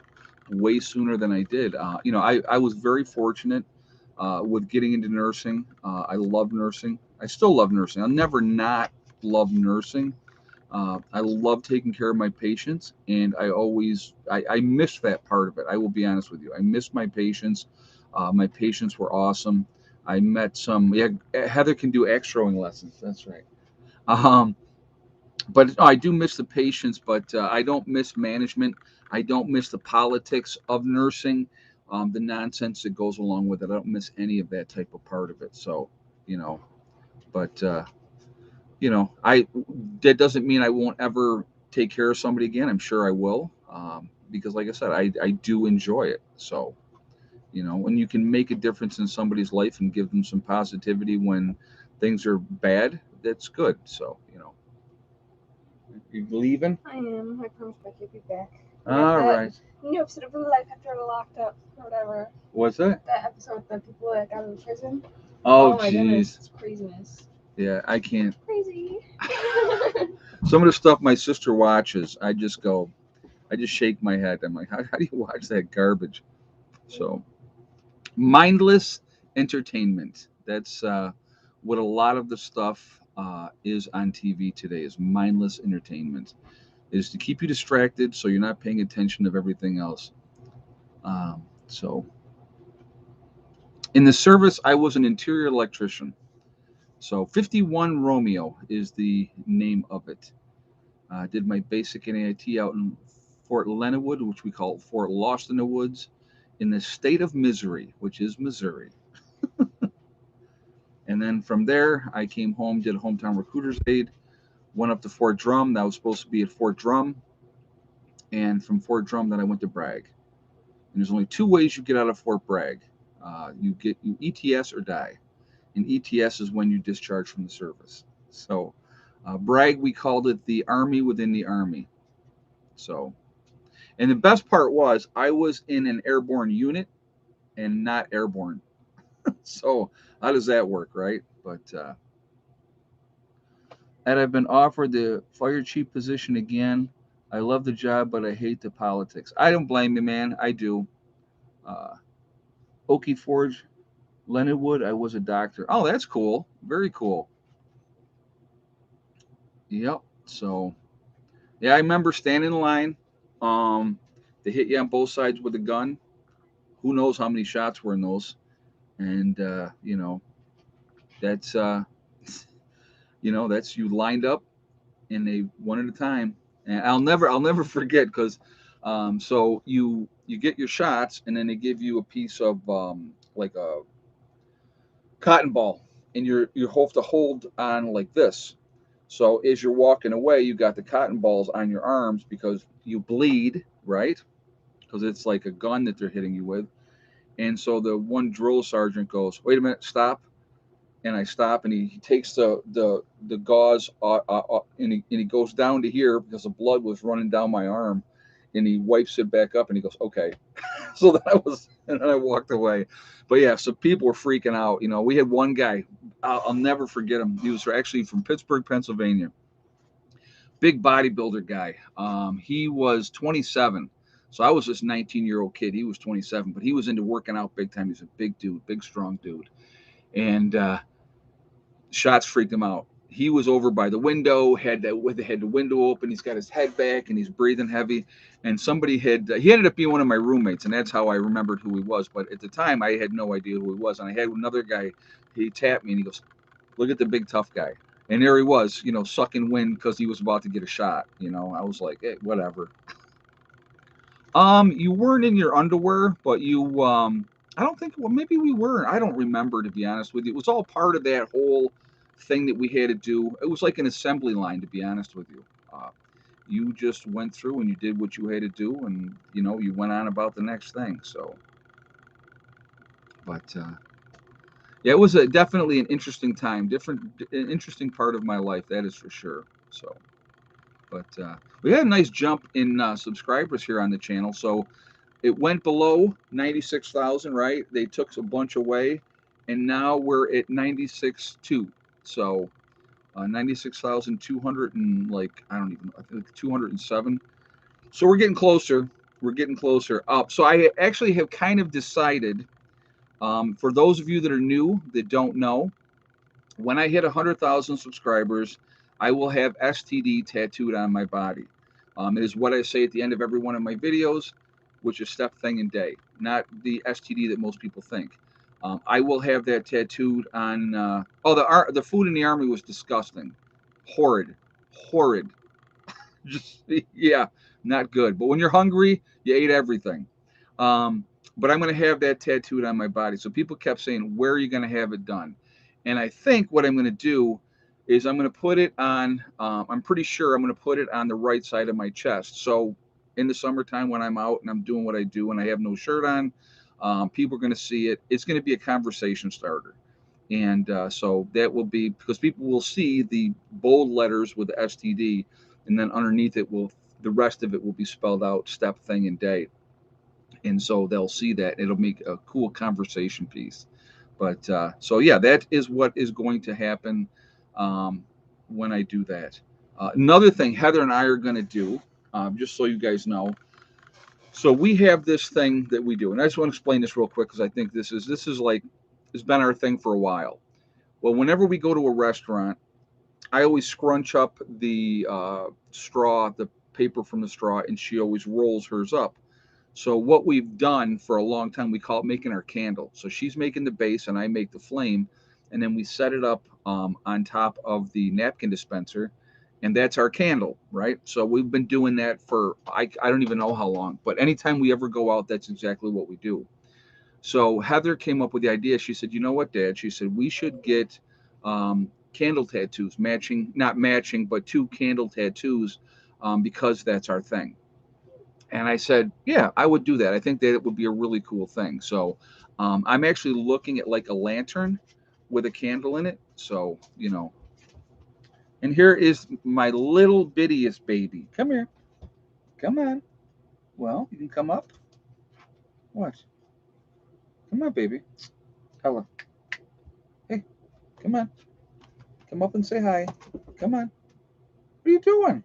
way sooner than I did. I was very fortunate with getting into nursing. I love nursing. I still love nursing. I'll never not love nursing. I love taking care of my patients, and I miss that part of it. I will be honest with you. I miss my patients. My patients were awesome. I met some. Yeah, Heather can do axe throwing lessons. That's right. Um, but I do miss the patients, but I don't miss management. I don't miss the politics of nursing, the nonsense that goes along with it. I don't miss any of that type of part of it. So, you know, but I that doesn't mean I won't ever take care of somebody again. I'm sure I will, because, like I said, I do enjoy it. So, when you can make a difference in somebody's life and give them some positivity when things are bad, that's good. So, you leaving? I am. I promise I'll be back. All right. New episode of Life After Locked Up or whatever. What's that? That episode with the people that got out of prison. Oh, my goodness, jeez. it's craziness. Yeah, I can't. Crazy. Some of the stuff my sister watches, I just shake my head. I'm like, how do you watch that garbage? So, mindless entertainment. That's what a lot of the stuff is on TV today is mindless entertainment. Is to keep you distracted so you're not paying attention of everything else. So, in the service, I was an interior electrician. So, 51 Romeo is the name of it. I did my basic NAIT out in Fort Leonard, which we call Fort Lost in the Woods, in the state of Missouri, which is Missouri. And then from there, I came home, did a hometown recruiter's aid, went up to Fort Drum. That was supposed to be at Fort Drum. And from Fort Drum, then I went to Bragg. And there's only two ways you get out of Fort Bragg. You ETS or die. And ETS is when you discharge from the service. So Bragg, we called it the Army within the Army. So, and the best part was I was in an airborne unit and not airborne. So how does that work, right? But and I've been offered the fire chief position again. I love the job, but I hate the politics. I don't blame you, man. I do. Uh, Okie Forge, Leonardwood. I was a doctor. Oh, that's cool. Very cool. Yep. So, yeah, I remember standing in line. Um, they hit you on both sides with a gun. Who knows how many shots were in those? And that's that's you lined up and they one at a time. And I'll never forget because so you get your shots and then they give you a piece of like a cotton ball and you have to hold on like this. So as you're walking away, you got the cotton balls on your arms because you bleed, right? Because it's like a gun that they're hitting you with. And so the one drill sergeant goes, "Wait a minute, stop." And I stop, and he takes the gauze and he goes down to here because the blood was running down my arm, and he wipes it back up, and he goes, "Okay." So and then I walked away. But yeah, so people were freaking out. We had one guy, I'll never forget him. He was actually from Pittsburgh, Pennsylvania, big bodybuilder guy. He was 27. So I was this 19-year-old kid. He was 27, but he was into working out big time. He's a big dude, big strong dude, and shots freaked him out. He was over by the window, had the window open. He's got his head back and he's breathing heavy. And somebody he ended up being one of my roommates, and that's how I remembered who he was. But at the time, I had no idea who he was. And I had another guy. He tapped me and he goes, "Look at the big tough guy." And there he was, sucking wind because he was about to get a shot. I was like, hey, whatever. You weren't in your underwear, but I don't think. Well, maybe we were. I don't remember, to be honest with you. It was all part of that whole thing that we had to do. It was like an assembly line, to be honest with you. You just went through and you did what you had to do, and you went on about the next thing. So, but yeah, it was definitely an interesting time, an interesting part of my life. That is for sure. So, but we had a nice jump in subscribers here on the channel. So it went below 96,000, right? They took a bunch away, and now we're at 96.2. So 96,200 and I don't even know, I think 207. So we're getting closer. We're getting closer up. So I actually have kind of decided, for those of you that are new that don't know, when I hit 100,000 subscribers, I will have STD tattooed on my body. It is what I say at the end of every one of my videos, which is step, thing, and day, not the STD that most people think. I will have that tattooed on. The food in the Army was disgusting, horrid, horrid. Just yeah, not good. But when you're hungry, you ate everything. But I'm going to have that tattooed on my body. So people kept saying, "Where are you going to have it done?" And I think what I'm going to do is I'm going to put it on. I'm pretty sure I'm going to put it on the right side of my chest. So in the summertime when I'm out and I'm doing what I do and I have no shirt on, people are going to see it. It's going to be a conversation starter. And so that will be because people will see the bold letters with the STD, and then underneath it the rest of it will be spelled out step, thing, and day. And so they'll see that. It'll make a cool conversation piece. But so yeah, that is what is going to happen when I do that. Another thing Heather and I are going to do, just so you guys know. So we have this thing that we do, and I just want to explain this real quick because I think this is like it's been our thing for a while. Well, whenever we go to a restaurant, I always scrunch up the straw, the paper from the straw, and she always rolls hers up. So what we've done for a long time, we call it making our candle. So she's making the base, and I make the flame, and then we set it up on top of the napkin dispenser, and that's our candle, right? So we've been doing that for I don't even know how long, but anytime we ever go out, that's exactly what we do. So Heather came up with the idea. She said, "You know what, Dad?" She said, "We should get candle tattoos, matching, not matching, but two candle tattoos, because that's our thing." And I said, "Yeah, I would do that. I think that it would be a really cool thing." So I'm actually looking at like a lantern with a candle in it. So and here is my little bittiest baby. Come here. Come on. Well, you can come up. What? Come on, baby. Ella. Hey, come on. Come up and say hi. Come on. What are you doing?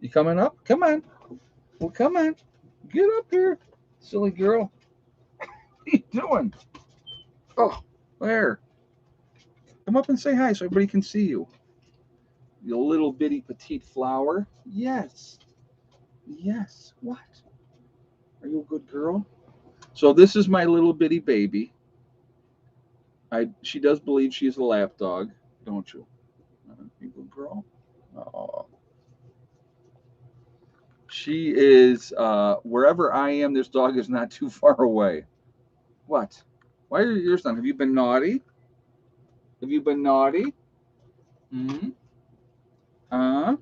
You coming up? Come on. Well, come on. Get up here, silly girl. What are you doing? Oh, there. Come up and say hi so everybody can see you. You little bitty petite flower. Yes. Yes. What? Are you a good girl? So this is my little bitty baby. She does believe she's a lap dog, don't you? You good girl? Oh. She is wherever I am, this dog is not too far away. What? Why are your ears done? Have you been naughty? Have you been naughty? Hmm. Uh.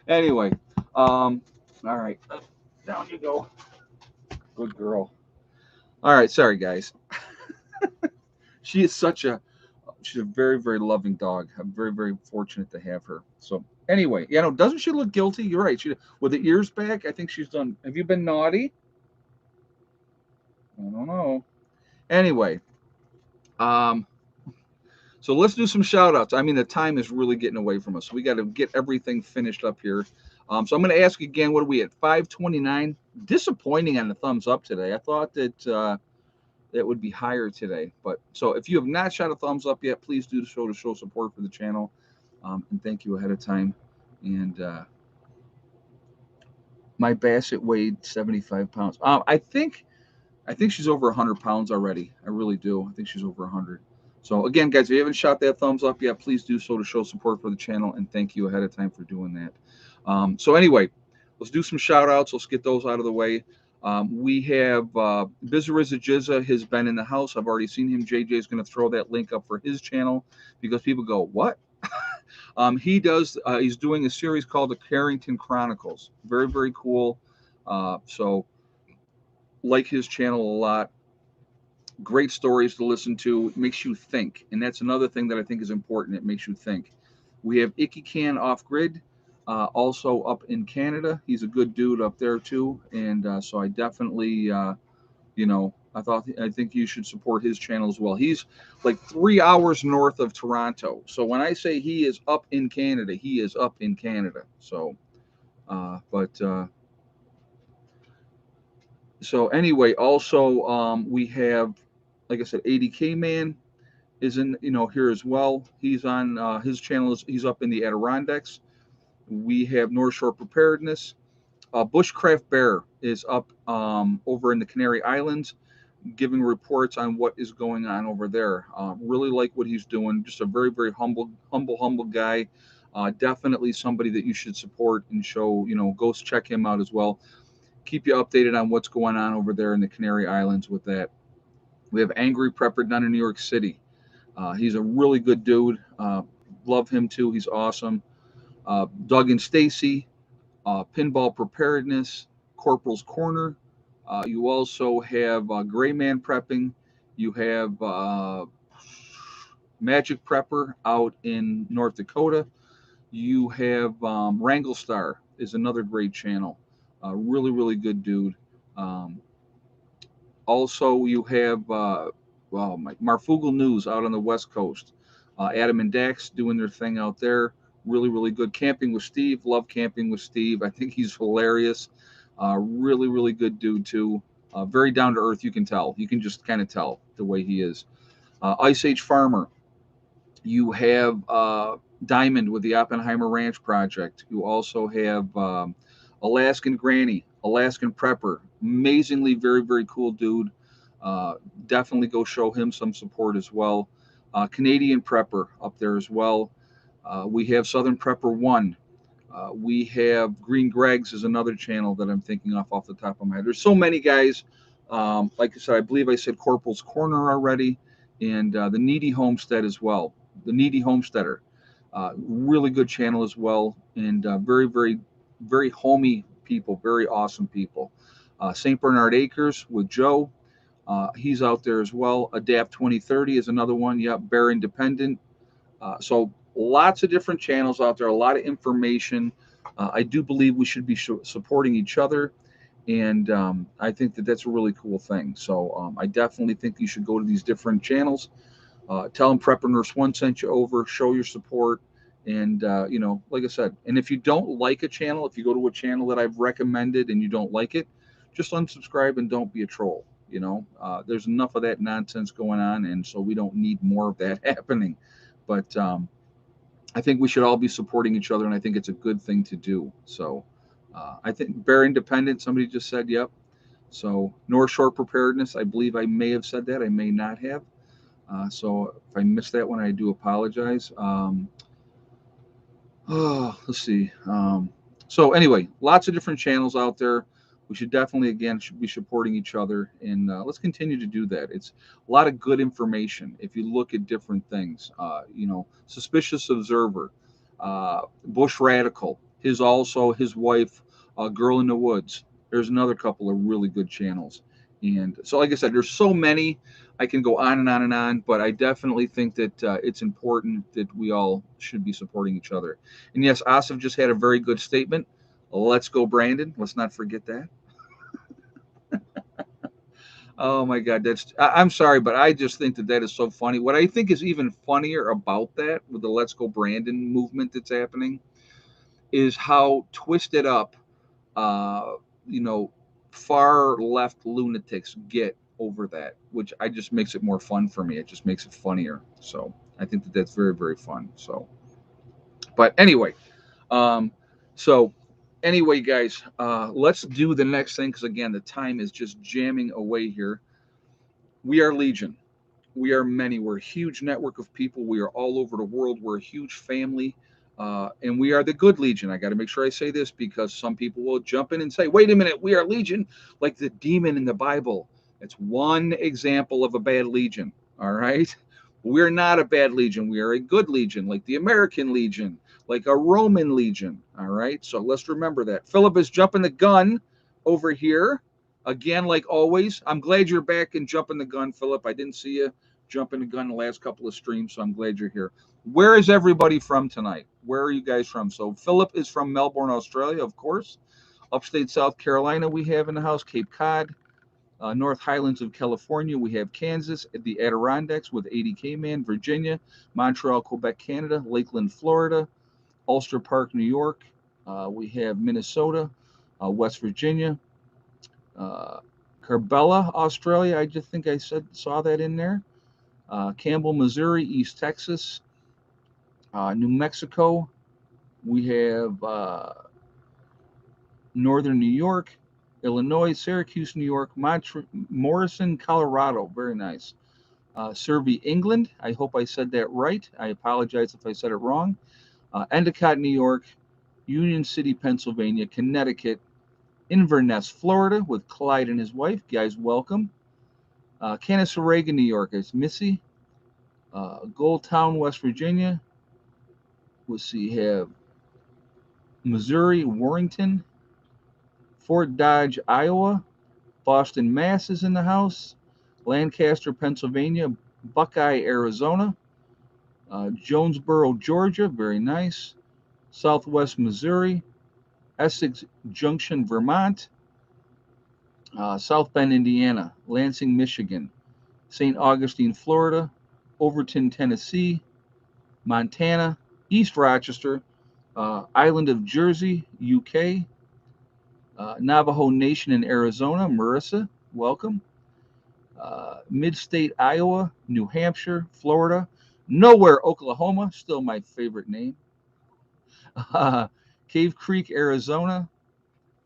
Anyway, all right, down you go. Good girl. All right, sorry guys. She is she's a very very loving dog. I'm very very fortunate to have her. So anyway, doesn't she look guilty? You're right. She with the ears back. I think she's done. Have you been naughty? I don't know. Anyway, um, so let's do some shout outs. I mean, the time is really getting away from us. We got to get everything finished up here. So I'm going to ask again, what are we at? 5:29. Disappointing on the thumbs up today. I thought that it would be higher today. But so if you have not shot a thumbs up yet, please do so to show support for the channel. And thank you ahead of time. And my Basset weighed 75 pounds. I think she's over 100 pounds already. I really do. I think she's over 100. So again, guys, if you haven't shot that thumbs up yet, please do so to show support for the channel, and thank you ahead of time for doing that. So anyway, let's do some shout outs. Let's get those out of the way. We have Bizariza Jizza has been in the house. I've already seen him. JJ is going to throw that link up for his channel because people go, what? He does. He's doing a series called the Carrington Chronicles. Very, very cool. So like his channel a lot. Great stories to listen to. It makes you think, and that's another thing that I think is important. It makes you think. We have Icky Can Off Grid, also up in Canada. He's a good dude up there too, and so I definitely, I think you should support his channel as well. He's like 3 hours north of Toronto, so when I say he is up in Canada, he is up in Canada. So, but so anyway, also we have, like I said, 80K Man is in here as well. He's on his channel. He's up in the Adirondacks. We have North Shore Preparedness. Bushcraft Bear is up over in the Canary Islands, giving reports on what is going on over there. Really like what he's doing. Just a very very humble guy. Definitely somebody that you should support and show. Go check him out as well. Keep you updated on what's going on over there in the Canary Islands with that. We have Angry Prepper down in New York City. He's a really good dude. Love him too. He's awesome. Doug and Stacy, Pinball Preparedness, Corporal's Corner. You also have Gray Man Prepping. You have Magic Prepper out in North Dakota. You have Wrangle Star is another great channel. Really, really good dude. Um, Also, you have Marfugal News out on the West Coast. Adam and Dax doing their thing out there. Really, really good. Camping with Steve. Love camping with Steve. I think he's hilarious. Really, really good dude, too. Very down to earth, you can tell. You can just kind of tell the way he is. Ice Age Farmer. You have Diamond with the Oppenheimer Ranch Project. You also have Alaskan Granny, Alaskan Prepper. Amazingly, very, very cool dude. Uh, Definitely go show him some support as well. Canadian Prepper up there as well. We have Southern Prepper 1. We have Green Greg's is another channel that I'm thinking off the top of my head. There's so many guys. Like I said, I believe I said Corporal's Corner already, and the Needy Homestead as well. The Needy Homesteader, really good channel as well, and very, very, very homey people, very awesome people. St. Bernard Acres with Joe, he's out there as well. Adapt 2030 is another one. Yep, Bear Independent. So lots of different channels out there, a lot of information. I do believe we should be supporting each other, and I think that that's a really cool thing. So I definitely think you should go to these different channels. Tell them Prepper Nurse One sent you over. Show your support, and like I said, and if you don't like a channel, if you go to a channel that I've recommended and you don't like it, just unsubscribe and don't be a troll. There's enough of that nonsense going on, and so we don't need more of that happening. But I think we should all be supporting each other, and I think it's a good thing to do. So I think Bear Independent, somebody just said, yep. So North Shore Preparedness, I believe I may have said that. I may not have. So if I missed that one, I do apologize. Let's see. So anyway, lots of different channels out there. We should definitely, again, should be supporting each other, and let's continue to do that. It's a lot of good information if you look at different things. Suspicious Observer, Bush Radical, his wife, Girl in the Woods. There's another couple of really good channels, and so like I said, there's so many. I can go on and on and on, but I definitely think that it's important that we all should be supporting each other. And yes, Asif just had a very good statement. Let's go, Brandon. Let's not forget that. Oh my God, I'm sorry, but I just think that is so funny. What I think is even funnier about that with the Let's Go Brandon movement that's happening is how twisted up, uh, you know, far left lunatics get over that, which I just makes it more fun for me. It just makes it funnier. So I think that that's very, very fun. So, but anyway, um, so anyway, guys, let's do the next thing because again, the time is just jamming away here. We are Legion. We are many. We're a huge network of people. We are all over the world. We're a huge family. And we are the good Legion. I got to make sure I say this because some people will jump in and say, wait a minute, we are Legion, like the demon in the Bible. It's one example of a bad Legion. All right. We're not a bad Legion. We are a good Legion, like the American Legion, like a Roman Legion. All right. So let's remember that. Philip is jumping the gun over here. Again, like always, I'm glad you're back and jumping the gun, Philip. I didn't see you jumping the gun the last couple of streams, so I'm glad you're here. Where is everybody from tonight? Where are you guys from? So Philip is from Melbourne, Australia, of course. Upstate South Carolina, we have in the house Cape Cod. North Highlands of California, we have Kansas, the Adirondacks with 80K Man, Virginia, Montreal, Quebec, Canada, Lakeland, Florida, Ulster Park, New York. We have Minnesota, West Virginia, uh, Carbella, Australia. I just think I saw that in there. Campbell, Missouri, East Texas, New Mexico. We have Northern New York, Illinois, Syracuse, New York, Morrison, Colorado. Very nice. Survey, England. I hope I said that right. I apologize if I said it wrong. Endicott, New York, Union City, Pennsylvania, Connecticut, Inverness, Florida, with Clyde and his wife. Guys, welcome. Canastota, New York. It's Missy. Goldtown, West Virginia. Let's see, have Missouri, Warrington, Fort Dodge, Iowa, Boston, Mass is in the house, Lancaster, Pennsylvania, Buckeye, Arizona, Jonesboro, Georgia, very nice, Southwest Missouri, Essex Junction, Vermont, South Bend, Indiana, Lansing, Michigan, St. Augustine, Florida, Overton, Tennessee, Montana, East Rochester, Island of Jersey, UK, Navajo Nation in Arizona, Marissa, welcome. Mid-State Iowa, New Hampshire, Florida, Nowhere, Oklahoma, still my favorite name. Cave Creek, Arizona,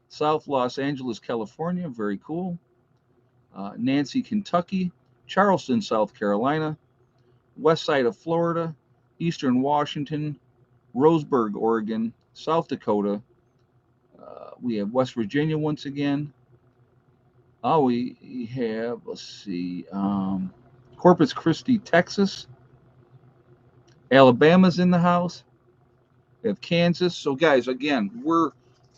South Los Angeles, California, very cool. Nancy, Kentucky, Charleston, South Carolina, west side of Florida, eastern Washington, Roseburg, Oregon, South Dakota. We have West Virginia once again. Oh, we have, let's see, Corpus Christi, Texas. Alabama's in the house. We have Kansas. So, guys, again, we're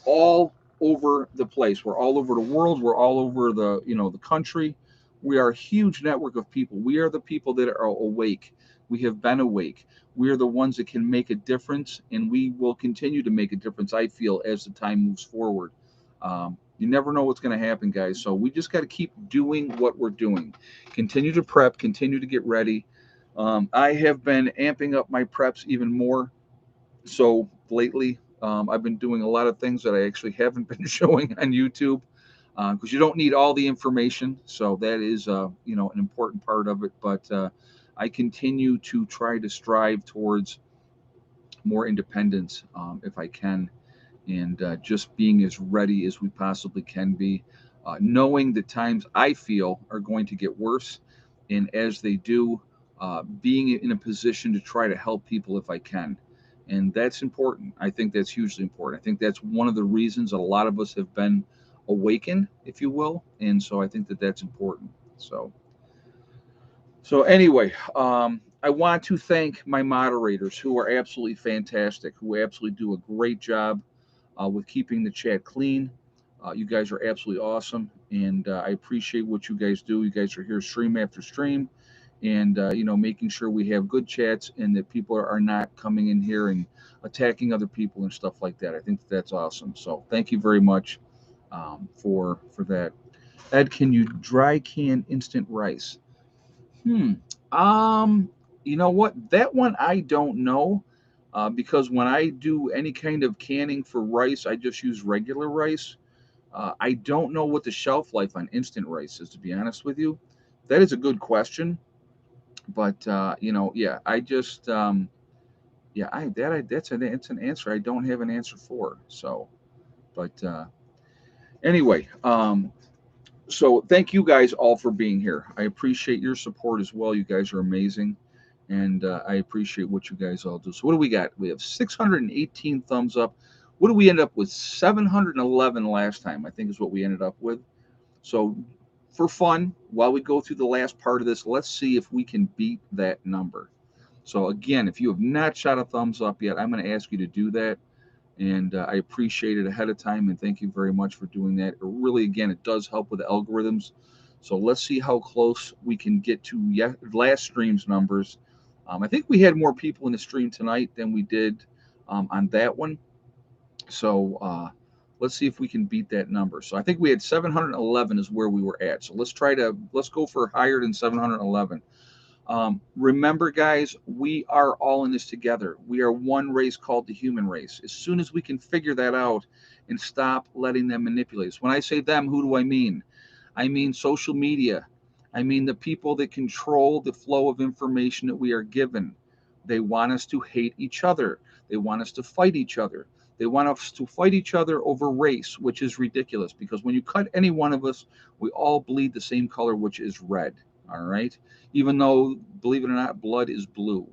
all over the place. We're all over the world. We're all over the country. We are a huge network of people. We are the people that are awake. We have been awake. We are the ones that can make a difference, and we will continue to make a difference, I feel, as the time moves forward. You never know what's going to happen, guys. So we just got to keep doing what we're doing. Continue to prep, continue to get ready. I have been amping up my preps even more. So lately, I've been doing a lot of things that I actually haven't been showing on YouTube because you don't need all the information. So that is, an important part of it. But I continue to try to strive towards more independence if I can, and just being as ready as we possibly can be, knowing that times I feel are going to get worse, and as they do, being in a position to try to help people if I can. And that's important. I think that's hugely important. I think that's one of the reasons that a lot of us have been awakened, if you will. And so I think that that's important. So anyway, I want to thank my moderators who are absolutely fantastic, who absolutely do a great job with keeping the chat clean. You guys are absolutely awesome, and I appreciate what you guys do. You guys are here stream after stream, and making sure we have good chats and that people are not coming in here and attacking other people and stuff like that. I think that's awesome. So thank you very much for that. Ed, can you dry can instant rice? Hmm. Um. You know what? That one I don't know. Because when I do any kind of canning for rice, I just use regular rice. I don't know what the shelf life on instant rice is, to be honest with you. That is a good question, but yeah, I just yeah, that's an answer I don't have an answer for. So, but anyway, so thank you guys all for being here. I appreciate your support as well. You guys are amazing, and I appreciate what you guys all do. So what do we got? We have 618 thumbs up. What do we end up with? 711 last time, I think is what we ended up with. So for fun, while we go through the last part of this, let's see if we can beat that number. So again, if you have not shot a thumbs up yet, I'm going to ask you to do that. And I appreciate it ahead of time, and thank you very much for doing that. It really, again, it does help with the algorithms. So let's see how close we can get to last stream's numbers. I think we had more people in the stream tonight than we did on that one. So let's see if we can beat that number. So I think we had 711 is where we were at. So let's go for higher than 711. Remember, guys, we are all in this together. We are one race called the human race. As soon as we can figure that out and stop letting them manipulate us. When I say them, who do I mean? I mean social media. I mean the people that control the flow of information that we are given. They want us to hate each other. They want us to fight each other. They want us to fight each other over race, which is ridiculous because when you cut any one of us, we all bleed the same color, which is red. All right. Even though, believe it or not, blood is blue.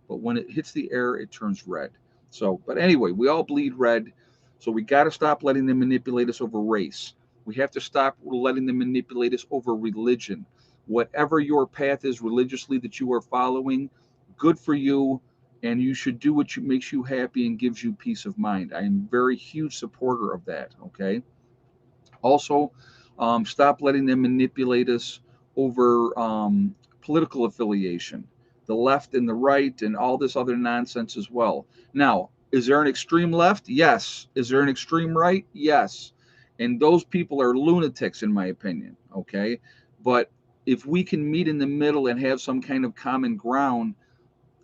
But when it hits the air, it turns red. So, but anyway, we all bleed red. So we got to stop letting them manipulate us over race. We have to stop letting them manipulate us over religion. Whatever your path is religiously that you are following, good for you. And you should do what makes you happy and gives you peace of mind. I am a very huge supporter of that. Okay. Also, stop letting them manipulate us over political affiliation, the left and the right, and all this other nonsense as well. Now, is there an extreme left? Yes. Is there an extreme right? Yes. And those people are lunatics, in my opinion. Okay. But if we can meet in the middle and have some kind of common ground,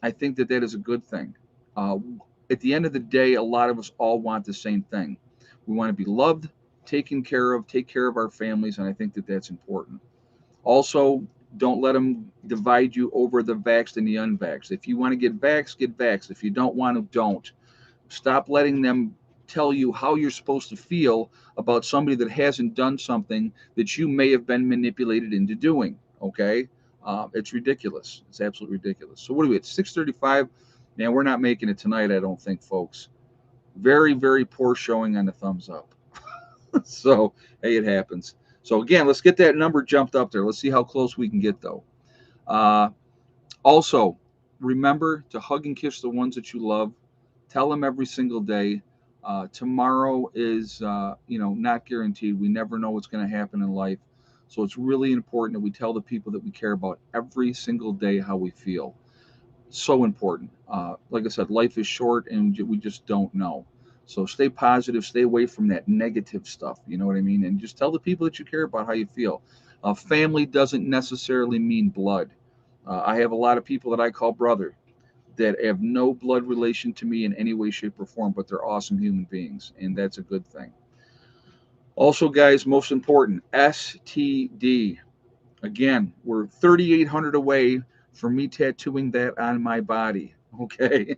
I think that that is a good thing. Uh, at the end of the day, a lot of us all want the same thing. We want to be loved, taken care of, take care of our families, and I think that that's important. Also, don't let them divide you over the vaxxed and the unvaxxed. If you want to get vaxxed, get vaxxed. If you don't want to, don't. Stop letting them tell you how you're supposed to feel about somebody that hasn't done something that you may have been manipulated into doing. Okay, it's ridiculous. It's absolutely ridiculous. So what are we at 6:35? Man, we're not making it tonight. I don't think, folks. Very, very poor showing on the thumbs up. So hey, it happens. So again, let's get that number jumped up there. Let's see how close we can get though. Uh, Also, remember to hug and kiss the ones that you love. Tell them every single day. Tomorrow is, not guaranteed. We never know what's going to happen in life. So it's really important that we tell the people that we care about every single day how we feel. So important. Like I said, life is short and we just don't know. So stay positive, stay away from that negative stuff. You know what I mean? And just tell the people that you care about how you feel. Family doesn't necessarily mean blood. I have a lot of people that I call brother that have no blood relation to me in any way, shape, or form, but they're awesome human beings, and that's a good thing. Also, guys, most important, STD. Again, we're 3,800 away from me tattooing that on my body. Okay.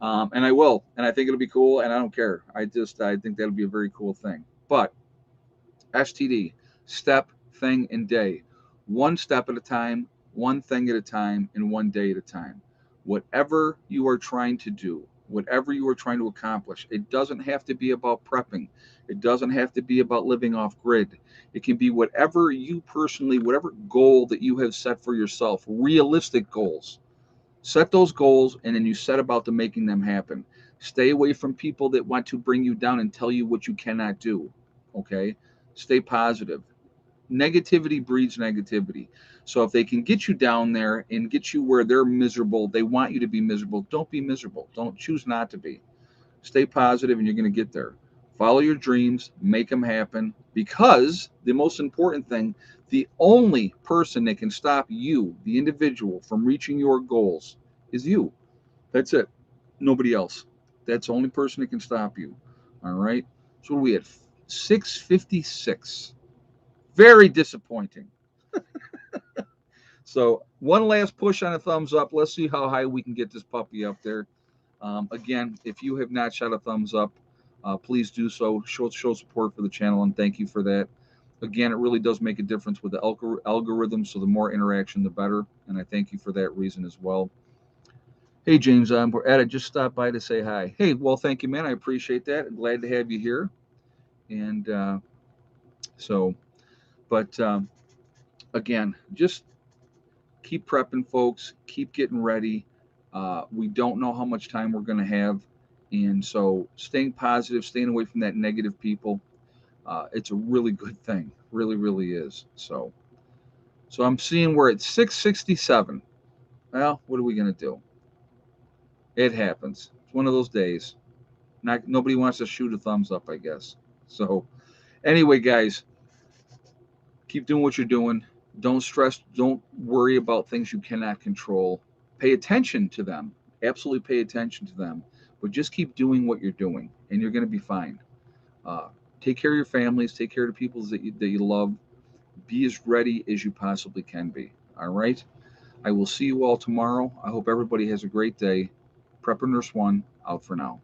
And I will, and I think it'll be cool, and I don't care. I think that'll be a very cool thing. But STD, step, thing, and day. One step at a time, one thing at a time, and one day at a time. Whatever you are trying to do, whatever you are trying to accomplish, it doesn't have to be about prepping. It doesn't have to be about living off grid. It can be whatever you personally, whatever goal that you have set for yourself, realistic goals. Set those goals and then you set about to making them happen. Stay away from people that want to bring you down and tell you what you cannot do. Okay? Stay positive. Negativity breeds negativity. So if they can get you down there and get you where they're miserable, they want you to be miserable. Don't be miserable. Don't choose not to be. Stay positive and you're going to get there. Follow your dreams, make them happen because the most important thing, the only person that can stop you, the individual, from reaching your goals is you. That's it. Nobody else. That's the only person that can stop you. All right. So what are we at? 6:56. Very disappointing. So one last push on a thumbs up. Let's see how high we can get this puppy up there. Again, if you have not shot a thumbs up, please do so. Show support for the channel, and thank you for that. Again, it really does make a difference with the algorithm, so the more interaction, the better. And I thank you for that reason as well. Hey, James, we're at it. Just stop by to say hi. Hey, well, thank you, man. I appreciate that. I'm glad to have you here. And so, but again, just keep prepping, folks. Keep getting ready. We don't know how much time we're going to have. And so staying positive, staying away from that negative people, it's a really good thing. Really, really is. So I'm seeing we're at 6:67. Well, what are we going to do? It happens. It's one of those days. Not nobody wants to shoot a thumbs up, I guess. So anyway, guys, keep doing what you're doing. Don't stress. Don't worry about things you cannot control. Pay attention to them. Absolutely pay attention to them. But just keep doing what you're doing, and you're going to be fine. Uh, Take care of your families. Take care of the people that you love. Be as ready as you possibly can be. All right. I will see you all tomorrow. I hope everybody has a great day. Prepper Nurse One out for now.